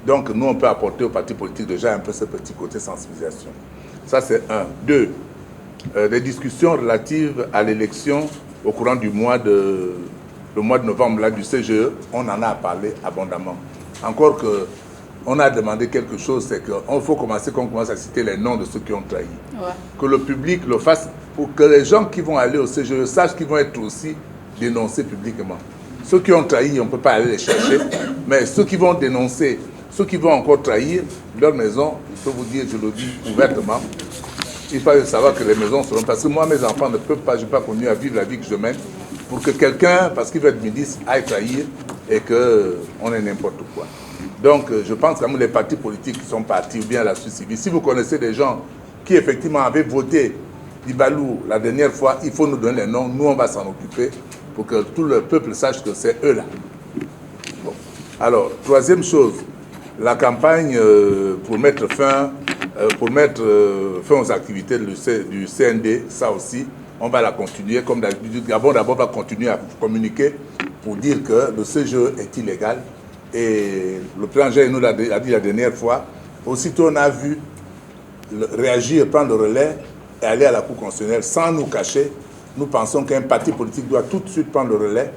Donc nous, on peut apporter aux partis politiques déjà un peu ce petit côté sensibilisation. Ça, c'est un. Deux, des discussions relatives à l'élection au courant du mois de novembre là, du CGE, on en a parlé abondamment. Encore que on a demandé quelque chose, c'est qu'il faut commencer qu'on commence à citer les noms de ceux qui ont trahi. Ouais. Que le public le fasse pour que les gens qui vont aller au CGE sachent qu'ils vont être aussi dénoncés publiquement. Ceux qui ont trahi, on ne peut pas aller les chercher, mais ceux qui vont dénoncer, ceux qui vont encore trahir leur maison, je peux vous dire, je le dis ouvertement, il faut savoir que les maisons seront... Parce que moi, mes enfants ne peuvent pas, je n'ai pas connu à vivre la vie que je mène, pour que quelqu'un, parce qu'il veut être ministre, aille trahir et qu'on ait n'importe quoi. Donc, je pense que les partis politiques qui sont partis, ou bien la société civile, si vous connaissez des gens qui effectivement avaient voté Ibalou la dernière fois, il faut nous donner les noms, nous on va s'en occuper pour que tout le peuple sache que c'est eux là. Bon. Alors, troisième chose, la campagne pour mettre fin aux activités du CND, ça aussi, on va la continuer. Comme d'habitude, Gabon d'abord va continuer à communiquer pour dire que le CGE est illégal. Et le président Jair nous l'a dit la dernière fois. Aussitôt, on a vu réagir, prendre le relais et aller à la Cour constitutionnelle sans nous cacher. Nous pensons qu'un parti politique doit tout de suite prendre le relais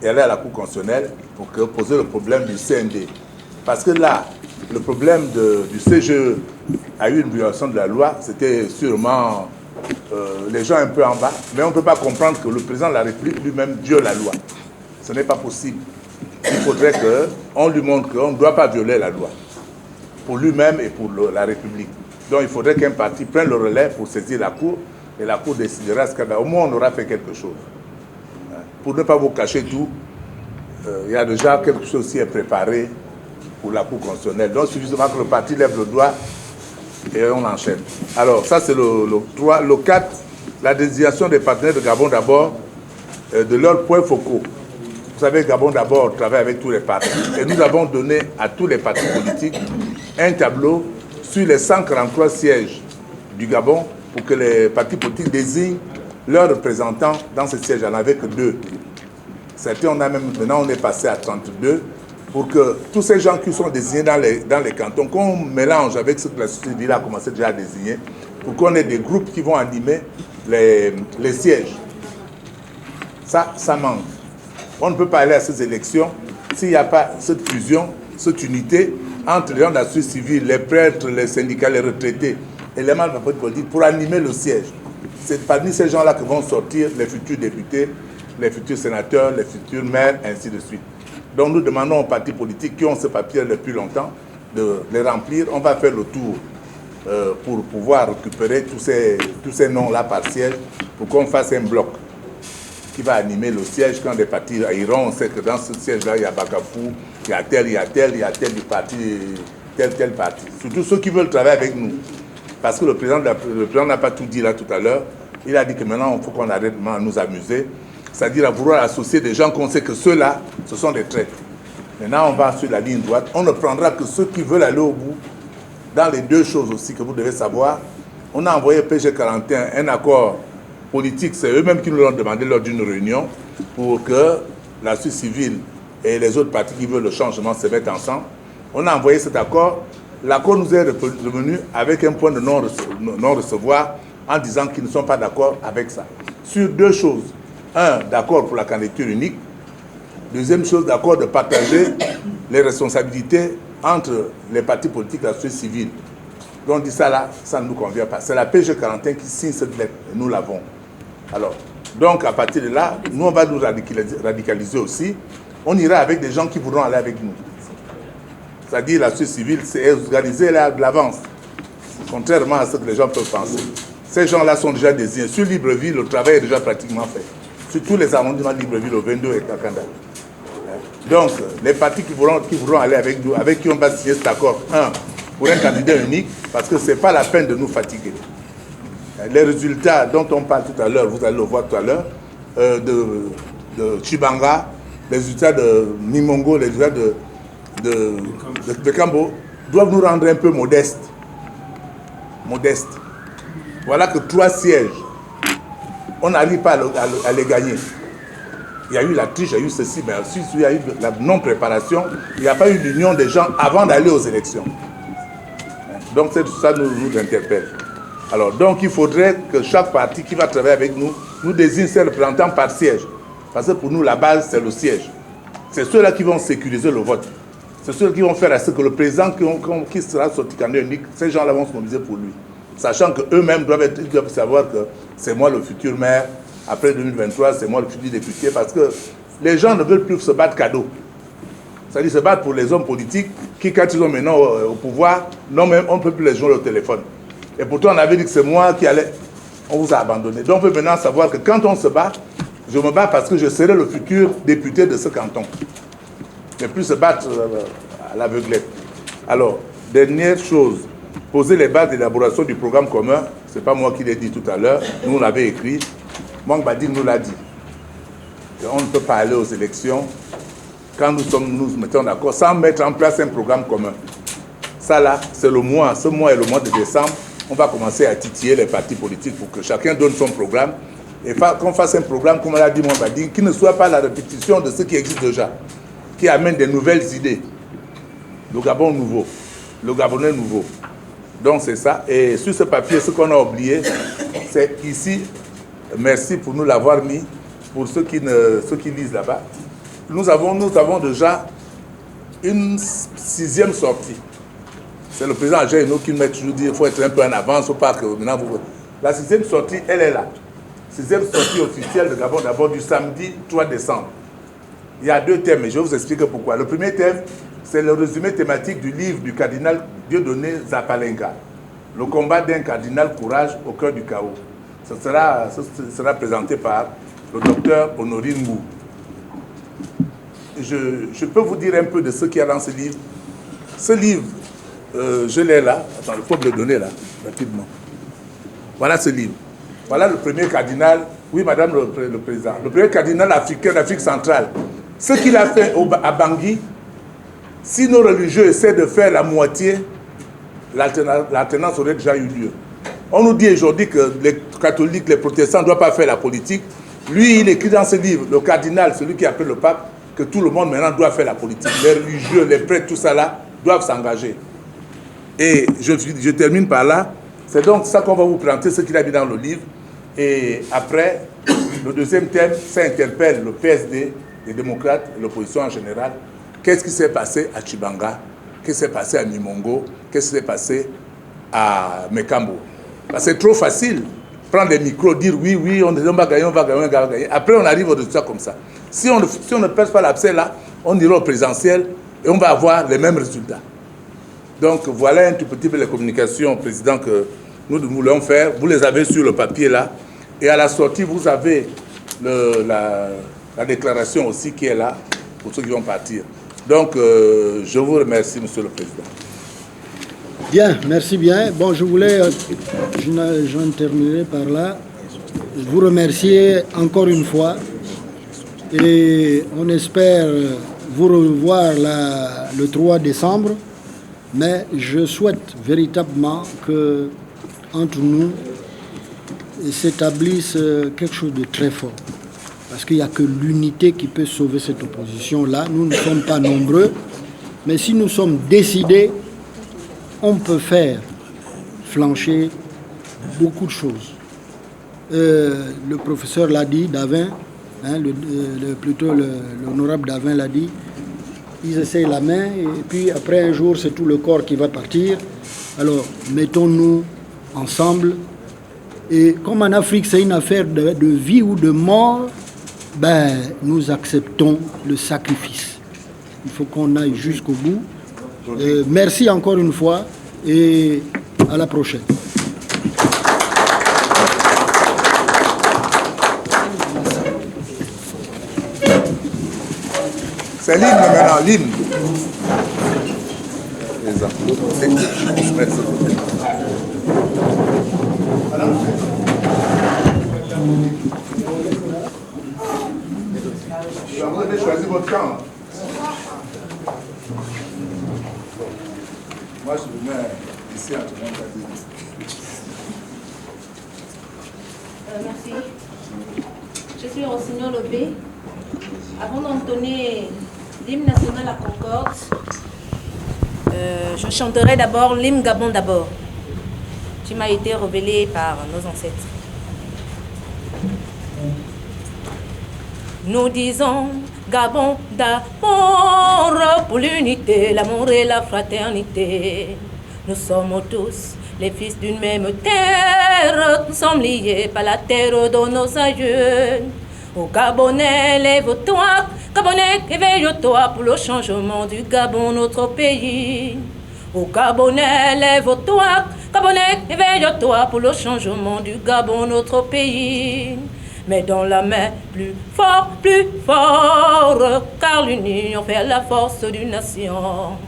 et aller à la Cour constitutionnelle pour poser le problème du CND. Parce que là, le problème du CGE a eu une violation de la loi, c'était sûrement les gens un peu en bas, mais on ne peut pas comprendre que le président de la République lui-même viole la loi. Ce n'est pas possible. Il faudrait qu'on lui montre qu'on ne doit pas violer la loi, pour lui-même et pour la République. Donc il faudrait qu'un parti prenne le relais pour saisir la Cour, et la Cour décidera ce qu'au moins on aura fait quelque chose. Pour ne pas vous cacher tout, il y a déjà quelque chose qui est préparé pour la Cour constitutionnelle. Donc suffisamment que le parti lève le doigt et on enchaîne. Alors ça c'est le 3. Le 4, la désignation des partenaires de Gabon d'abord, de leurs points focaux. Vous savez, Gabon d'abord travaille avec tous les partis. Et nous avons donné à tous les partis politiques un tableau sur les 143 sièges du Gabon pour que les partis politiques désignent leurs représentants dans ces sièges. Il n'y en avait que 2. Certains, maintenant on est passé à 32. pour que tous ces gens qui sont désignés dans les cantons, qu'on mélange avec ce que la société civile a commencé déjà à désigner, pour qu'on ait des groupes qui vont animer les sièges. Ça manque. On ne peut pas aller à ces élections s'il n'y a pas cette fusion, cette unité entre les gens de la société civile, les prêtres, les syndicats, les retraités et les membres de la politique pour animer le siège. C'est parmi ces gens-là que vont sortir les futurs députés, les futurs sénateurs, les futurs maires, ainsi de suite. Donc nous demandons aux partis politiques qui ont ce papier depuis longtemps de les remplir. On va faire le tour pour pouvoir récupérer tous ces noms-là par siège pour qu'on fasse un bloc qui va animer le siège. Quand des partis iront, on sait que dans ce siège-là, il y a Bakafou, il y a tel du parti, tel parti. Surtout ceux qui veulent travailler avec nous. Parce que le président n'a pas tout dit là tout à l'heure. Il a dit que maintenant, il faut qu'on arrête de nous amuser. C'est-à-dire à vouloir associer des gens qu'on sait que ceux-là, ce sont des traîtres. Maintenant, on va sur la ligne droite. On ne prendra que ceux qui veulent aller au bout. Dans les deux choses aussi que vous devez savoir, on a envoyé PG 41 un accord politique. C'est eux-mêmes qui nous l'ont demandé lors d'une réunion pour que la société civile et les autres partis qui veulent le changement se mettent ensemble. On a envoyé cet accord. L'accord nous est revenu avec un point de non-recevoir en disant qu'ils ne sont pas d'accord avec ça. Sur deux choses. Un, d'accord pour la candidature unique. Deuxième chose, d'accord de partager les responsabilités entre les partis politiques et la société civile. Donc on dit ça là, ça ne nous convient pas. C'est la PG 41 qui signe cette lettre et nous l'avons. Alors, donc à partir de là, nous on va nous radicaliser aussi. On ira avec des gens qui voudront aller avec nous. C'est-à-dire la société civile, c'est organiser de l'avance. Contrairement à ce que les gens peuvent penser. Ces gens-là sont déjà désignés. Sur Libreville, le travail est déjà pratiquement fait. Sur tous les arrondissements de Libreville, au 22 et Kakanda. Donc, les partis qui voudront aller avec nous, avec qui on va signer cet accord, pour un candidat unique, parce que ce n'est pas la peine de nous fatiguer. Les résultats dont on parle tout à l'heure, vous allez le voir tout à l'heure, de Chibanga, les résultats de Mimongo, les résultats de Kambo, doivent nous rendre un peu modestes. Voilà que 3 sièges, on n'arrive pas à les gagner. Il y a eu la triche, il y a eu ceci, mais ensuite il y a eu la non-préparation. Il n'y a pas eu l'union des gens avant d'aller aux élections. Donc ça nous interpelle. Alors donc il faudrait que chaque parti qui va travailler avec nous, nous désigne ses représentants par siège. Parce que pour nous, la base, c'est le siège. C'est ceux-là qui vont sécuriser le vote. C'est ceux qui vont faire à ce que le président qui sera sorti candidat unique, ces gens-là vont se mobiliser pour lui. Sachant qu'eux-mêmes doivent savoir que c'est moi le futur maire, après 2023, c'est moi le futur député, parce que les gens ne veulent plus se battre cadeau. C'est-à-dire se battre pour les hommes politiques qui, quand ils sont maintenant au pouvoir, non, même on ne peut plus les joindre au téléphone. Et pourtant, on avait dit que c'est moi qui allais... On vous a abandonné. Donc on peut maintenant savoir que quand on se bat, je me bats parce que je serai le futur député de ce canton. Mais plus se battre à l'aveuglette. Alors, dernière chose, poser les bases d'élaboration du programme commun, ce n'est pas moi qui l'ai dit tout à l'heure, nous on l'avait écrit, Mwang Badi nous l'a dit. Et on ne peut pas aller aux élections quand nous mettons d'accord sans mettre en place un programme commun. Ça là, c'est le mois, ce mois est le mois de décembre, on va commencer à titiller les partis politiques pour que chacun donne son programme et qu'on fasse un programme, comme l'a dit Mwang Badi, qui ne soit pas la répétition de ce qui existe déjà, qui amène des nouvelles idées. Le Gabon nouveau, le Gabonais nouveau. Donc c'est ça. Et sur ce papier, ce qu'on a oublié, c'est ici, merci pour nous l'avoir mis, pour ceux qui lisent là-bas. Nous avons déjà une 6e sortie. C'est le président Agéno qui m'a toujours dit qu'il faut être un peu en avance, faut pas que maintenant vous... La 6e sortie, elle est là. 6e sortie officielle de Gabon, d'abord du samedi 3 décembre. Il y a 2 thèmes, et je vais vous expliquer pourquoi. Le premier thème, c'est le résumé thématique du livre du cardinal Dieudonné Zapalenga, Le combat d'un cardinal courage au cœur du chaos. Ce sera présenté par le docteur Honorine Mou. Je peux vous dire un peu de ce qu'il y a dans ce livre. Ce livre, je l'ai là. Attends, il faut me le donner là, rapidement. Voilà ce livre. Voilà le premier cardinal, oui madame le président, le premier cardinal africain d'Afrique centrale. Ce qu'il a fait à Bangui, si nos religieux essaient de faire la moitié, l'alternance aurait déjà eu lieu. On nous dit aujourd'hui que les catholiques, les protestants ne doivent pas faire la politique. Lui, il écrit dans ce livre, le cardinal, celui qui appelle le pape, que tout le monde maintenant doit faire la politique. Les religieux, les prêtres, tout ça là, doivent s'engager. Et je termine par là. C'est donc ça qu'on va vous présenter, ce qu'il a dit dans le livre. Et après, le deuxième thème, ça interpelle le PSD, les démocrates et l'opposition en général. Qu'est-ce qui s'est passé à Chibanga? Qu'est-ce qui s'est passé à Nimongo? Qu'est-ce qui s'est passé à Mekambo? C'est trop facile. Prendre des micros, dire oui, on va gagner, on va gagner. Après, on arrive au résultat comme ça. Si on ne perce pas l'abcès là, on ira au présidentiel et on va avoir les mêmes résultats. Donc, voilà un tout petit peu les communications, Président, que nous voulons faire. Vous les avez sur le papier là. Et à la sortie, vous avez la déclaration aussi qui est là pour ceux qui vont partir. Donc, je vous remercie, Monsieur le Président. Bien, merci bien. Bon, j'en terminerai par là. Je vous remercier encore une fois et on espère vous revoir le 3 décembre, mais je souhaite véritablement que entre nous s'établisse quelque chose de très fort, parce qu'il n'y a que l'unité qui peut sauver cette opposition-là. Nous ne sommes pas nombreux, mais si nous sommes décidés, on peut faire flancher beaucoup de choses. Le professeur l'a dit, Davin, hein, plutôt l'honorable Davin l'a dit, ils essayent la main et puis après un jour c'est tout le corps qui va partir. Alors mettons-nous ensemble et comme en Afrique c'est une affaire de vie ou de mort, ben, nous acceptons le sacrifice. Il faut qu'on aille jusqu'au bout. Merci encore une fois et à la prochaine. C'est l'hymne maintenant, l'hymne. Vous avez choisi votre camp. Moi, je me mets ici à tout le monde. Merci. Je suis Rossignol Lobé. Avant d'entonner l'hymne national à Concorde, je chanterai d'abord l'hymne Gabon d'abord, qui m'a été révélé par nos ancêtres. Nous disons Gabon d'abord pour l'unité, l'amour et la fraternité. Nous sommes tous les fils d'une même terre, nous sommes liés par la terre de nos aïeux. Au Gabonais, lève-toi, Gabonais, éveille-toi pour le changement du Gabon, notre pays. Au Gabonais, lève-toi, Gabonais, éveille-toi pour le changement du Gabon, notre pays. Mais dans la main, plus fort, car l'union fait la force d'une nation.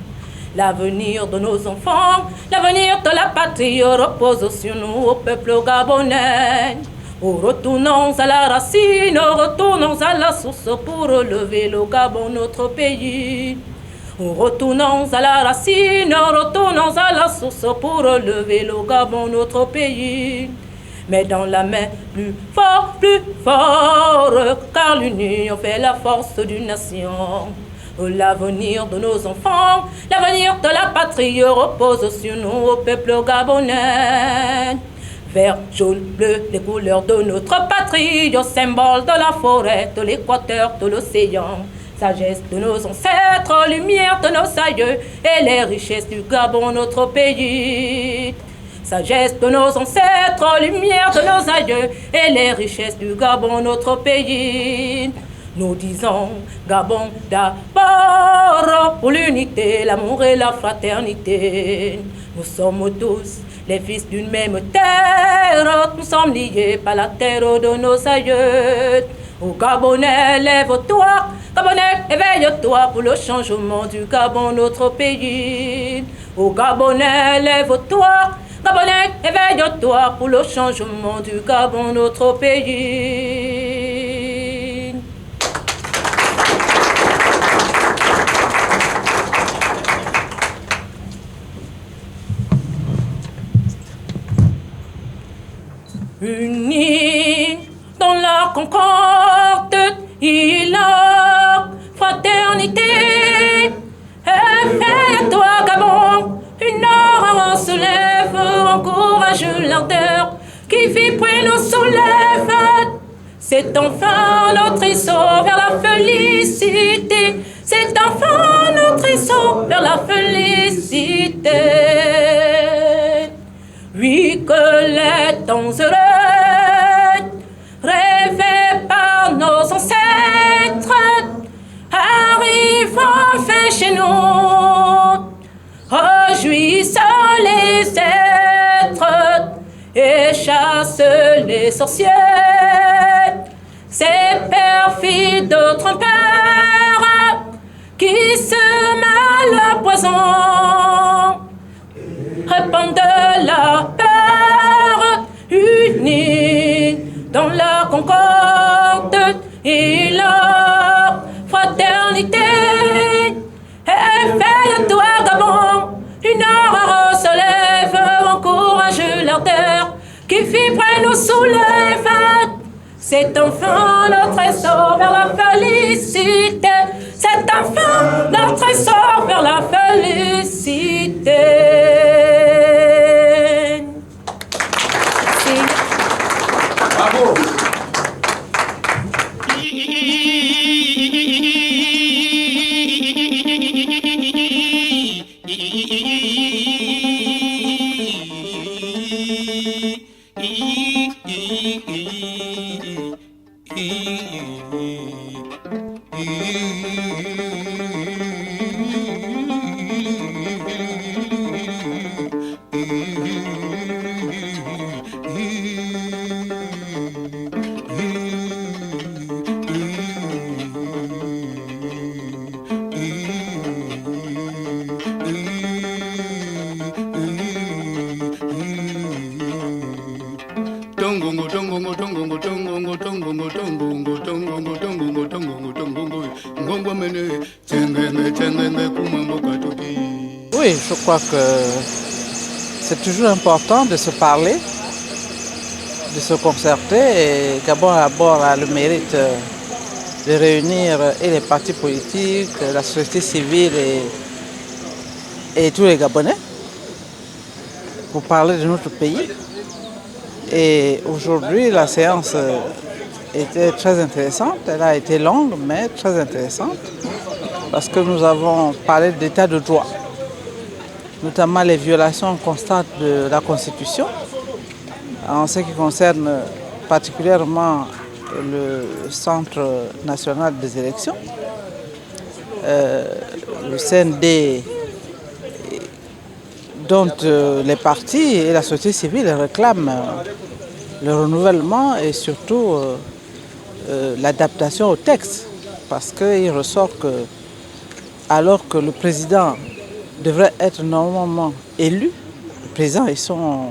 L'avenir de nos enfants, l'avenir de la patrie repose sur nous, au peuple gabonais. Retournons à la racine, retournons à la source pour relever le Gabon, notre pays. Retournons à la racine, retournons à la source pour relever le Gabon, notre pays. Mais dans la main, plus fort, car l'union fait la force d'une nation. L'avenir de nos enfants, l'avenir de la patrie repose sur nous, au peuple gabonais. Vert, jaune, bleu, les couleurs de notre patrie, au symbole de la forêt, de l'équateur, de l'océan. Sagesse de nos ancêtres, lumière de nos aïeux, et les richesses du Gabon, notre pays. Sagesse de nos ancêtres, lumière de nos aïeux, et les richesses du Gabon, notre pays. Nous disons Gabon d'abord pour l'unité, l'amour et la fraternité. Nous sommes tous les fils d'une même terre, nous sommes liés par la terre de nos aïeux. Au Gabonais, lève-toi, Gabonais, éveille-toi pour le changement du Gabon, notre pays. Au Gabonais, lève-toi, Gabonais, éveille-toi pour le changement du Gabon, notre pays. Unis dans la concorde, il a fraternité. Éveille-toi, Gabon, une aurore se lève, encourage l'ardeur qui vibre et nous soulève. C'est enfin notre essor vers la félicité. C'est enfin notre essor vers la félicité. Oui, que les temps heureux, rêvés par nos ancêtres, arrivent enfin chez nous. Réjouissent les êtres et chassent les sorciers. Ces perfides trompeurs qui sèment le poison, répandent la peur, unis dans la concorde et la fraternité. Éveille-toi, Gabon, une aurore se lève, encourage l'ardeur qui vibre et nous soulève. C'est enfin notre essor vers la félicité. C'est enfin notre essor vers la félicité. Merci. Bravo. Oui, je crois que c'est toujours important de se parler, de se concerter, et Gabon d'abord a le mérite de réunir et les partis politiques, la société civile et tous les Gabonais pour parler de notre pays. Et aujourd'hui, la séance était très intéressante. Elle a été longue, mais très intéressante, parce que nous avons parlé d'état de droit, notamment les violations constantes de la Constitution, en ce qui concerne particulièrement le Centre national des élections, le CND, dont les partis et la société civile réclament le renouvellement et surtout l'adaptation au texte, parce qu'il ressort que, alors que le président devrait être normalement élu, le président et son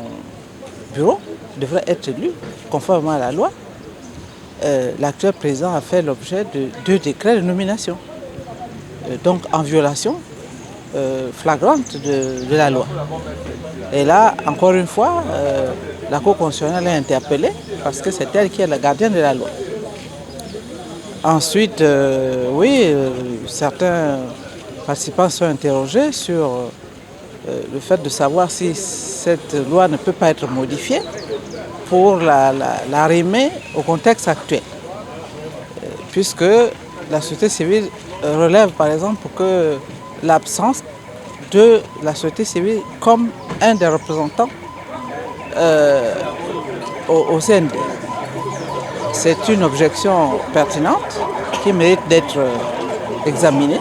bureau devraient être élus conformément à la loi, l'actuel président a fait l'objet de 2 décrets de nomination, donc en violation flagrante de la loi. Et là, encore une fois, la Cour constitutionnelle est interpellée parce que c'est elle qui est la gardienne de la loi. Ensuite, certains participants sont interrogés sur le fait de savoir si cette loi ne peut pas être modifiée pour la rimer au contexte actuel. Puisque la société civile relève par exemple que l'absence de la société civile comme un des représentants au CND. C'est une objection pertinente qui mérite d'être examinée.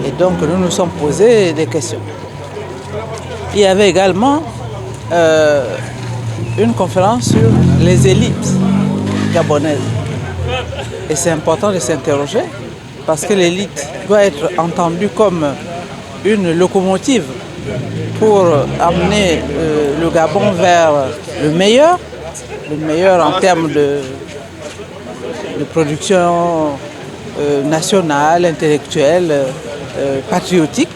Et donc nous nous sommes posé des questions. Il y avait également une conférence sur les élites gabonaises. Et c'est important de s'interroger parce que l'élite doit être entendue comme une locomotive pour amener le Gabon vers le meilleur en termes de production nationale, intellectuelle, patriotique.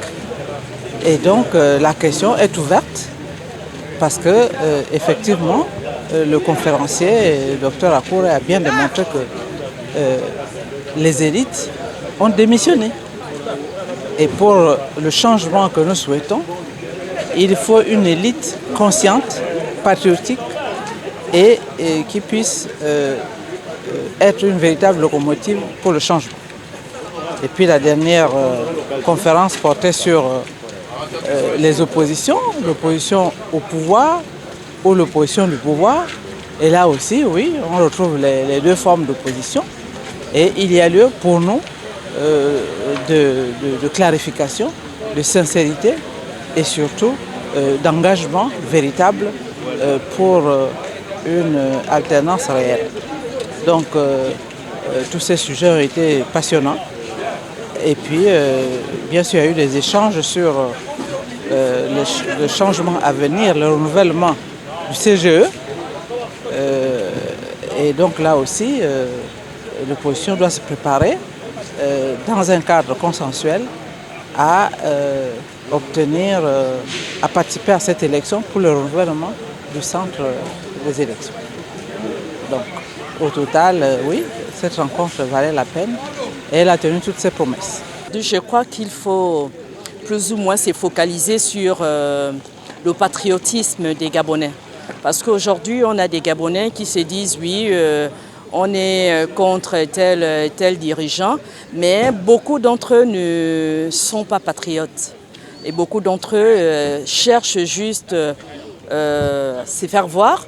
Et donc la question est ouverte parce que effectivement le conférencier, le Dr Akouré, a bien démontré que les élites ont démissionné Et pour le changement que nous souhaitons, il faut une élite consciente, patriotique et qui puisse être une véritable locomotive pour le changement. Et puis la dernière conférence portait sur les oppositions, l'opposition au pouvoir ou l'opposition du pouvoir. Et là aussi, oui, on retrouve les deux formes d'opposition. Et il y a lieu pour nous de clarification, de sincérité et surtout d'engagement véritable pour une alternance réelle. Donc tous ces sujets ont été passionnants. Et puis, bien sûr, il y a eu des échanges sur le changement à venir, le renouvellement du CGE. Et donc là aussi, l'opposition doit se préparer dans un cadre consensuel à obtenir, à participer à cette élection pour le renouvellement du centre des élections. Donc, au total, oui, cette rencontre valait la peine et elle a tenu toutes ses promesses. Je crois qu'il faut plus ou moins se focaliser sur le patriotisme des Gabonais. Parce qu'aujourd'hui, on a des Gabonais qui se disent oui, on est contre tel dirigeant, mais beaucoup d'entre eux ne sont pas patriotes. Et beaucoup d'entre eux cherchent juste se faire voir,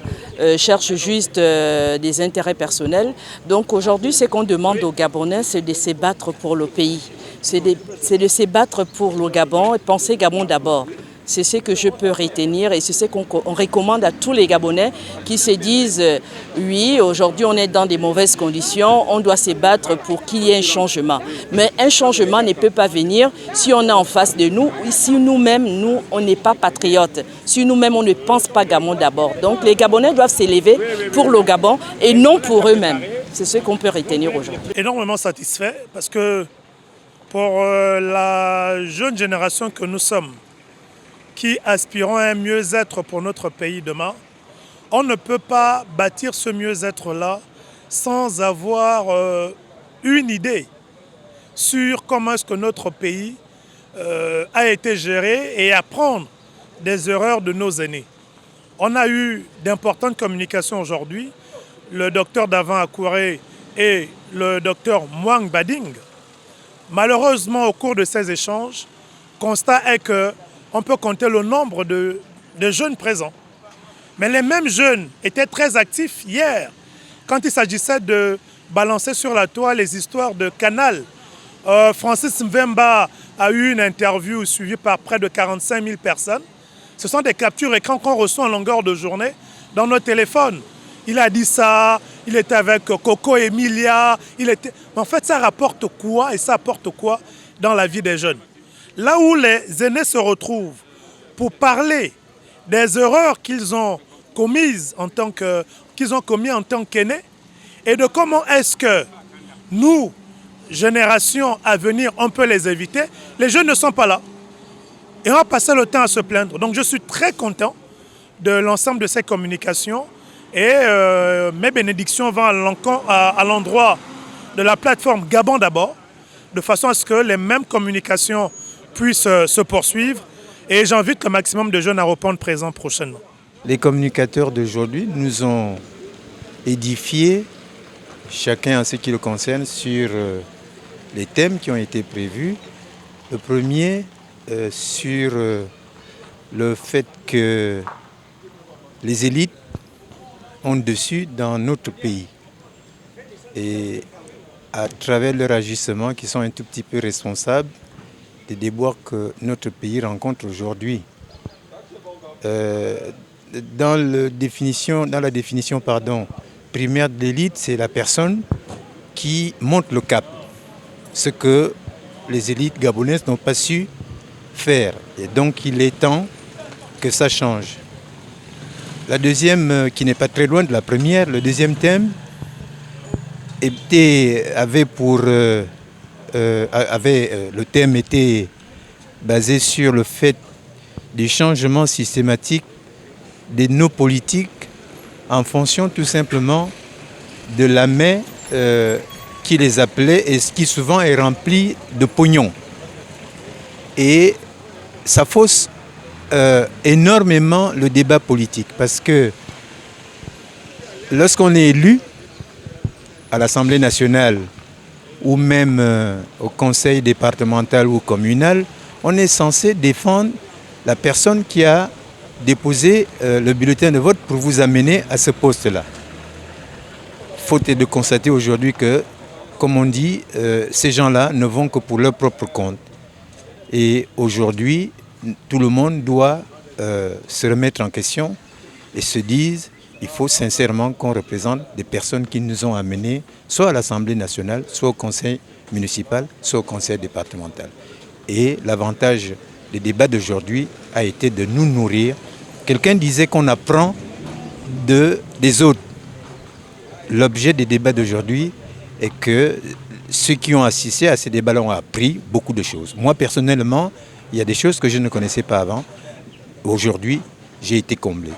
cherchent juste des intérêts personnels. Donc aujourd'hui, ce qu'on demande aux Gabonais, c'est de se battre pour le pays. C'est de se battre pour le Gabon et penser Gabon d'abord. C'est ce que je peux retenir et c'est ce qu'on recommande à tous les Gabonais qui se disent oui, aujourd'hui on est dans des mauvaises conditions, on doit se battre pour qu'il y ait un changement. Mais un changement ne peut pas venir si on est en face de nous, si nous-mêmes, nous, on n'est pas patriotes, si nous-mêmes on ne pense pas Gabon d'abord. Donc les Gabonais doivent s'élever pour le Gabon et non pour eux-mêmes. C'est ce qu'on peut retenir aujourd'hui. Énormément satisfait parce que pour la jeune génération que nous sommes, qui aspirons à un mieux-être pour notre pays demain, on ne peut pas bâtir ce mieux-être-là sans avoir une idée sur comment est-ce que notre pays a été géré et apprendre des erreurs de nos aînés. On a eu d'importantes communications aujourd'hui, le docteur Davin Akouré et le docteur Mwang Bading. Malheureusement, au cours de ces échanges, constat est que on peut compter le nombre de jeunes présents. Mais les mêmes jeunes étaient très actifs hier quand il s'agissait de balancer sur la toile les histoires de Canal. Francis Mvemba a eu une interview suivie par près de 45 000 personnes. Ce sont des captures écran qu'on reçoit en longueur de journée dans nos téléphones. Il a dit ça, il était avec Coco Emilia. En fait, ça rapporte quoi et ça apporte quoi dans la vie des jeunes? Là où les aînés se retrouvent pour parler des erreurs qu'ils ont commises en tant qu'aînés et de comment est-ce que nous, générations à venir, on peut les éviter, les jeunes ne sont pas là. Et on va passer le temps à se plaindre. Donc je suis très content de l'ensemble de ces communications et mes bénédictions vont à l'endroit de la plateforme Gabon d'abord, de façon à ce que les mêmes communications puissent se poursuivre et j'invite le maximum de jeunes à répondre présents prochainement. Les communicateurs d'aujourd'hui nous ont édifiés, chacun en ce qui le concerne, sur les thèmes qui ont été prévus. Le premier, sur le fait que les élites ont dessus dans notre pays. Et à travers leur agissement, qui sont un tout petit peu responsables des déboires que notre pays rencontre aujourd'hui. Dans la définition primaire de l'élite, c'est la personne qui monte le cap, ce que les élites gabonaises n'ont pas su faire. Et donc il est temps que ça change. La deuxième, qui n'est pas très loin de la première, le deuxième thème, le thème était basé sur le fait du changement systématique de nos politiques en fonction tout simplement de la main qui les appelait et ce qui souvent est rempli de pognon. Et ça fausse énormément le débat politique parce que lorsqu'on est élu à l'Assemblée nationale ou même au conseil départemental ou communal, on est censé défendre la personne qui a déposé le bulletin de vote pour vous amener à ce poste-là. Faute est de constater aujourd'hui que, comme on dit, ces gens-là ne vont que pour leur propre compte. Et aujourd'hui, tout le monde doit se remettre en question et se dire il faut sincèrement qu'on représente des personnes qui nous ont amenés soit à l'Assemblée nationale, soit au conseil municipal, soit au conseil départemental. Et l'avantage des débats d'aujourd'hui a été de nous nourrir. Quelqu'un disait qu'on apprend des autres. L'objet des débats d'aujourd'hui est que ceux qui ont assisté à ces débats-là ont appris beaucoup de choses. Moi, personnellement, il y a des choses que je ne connaissais pas avant. Aujourd'hui, j'ai été comblé.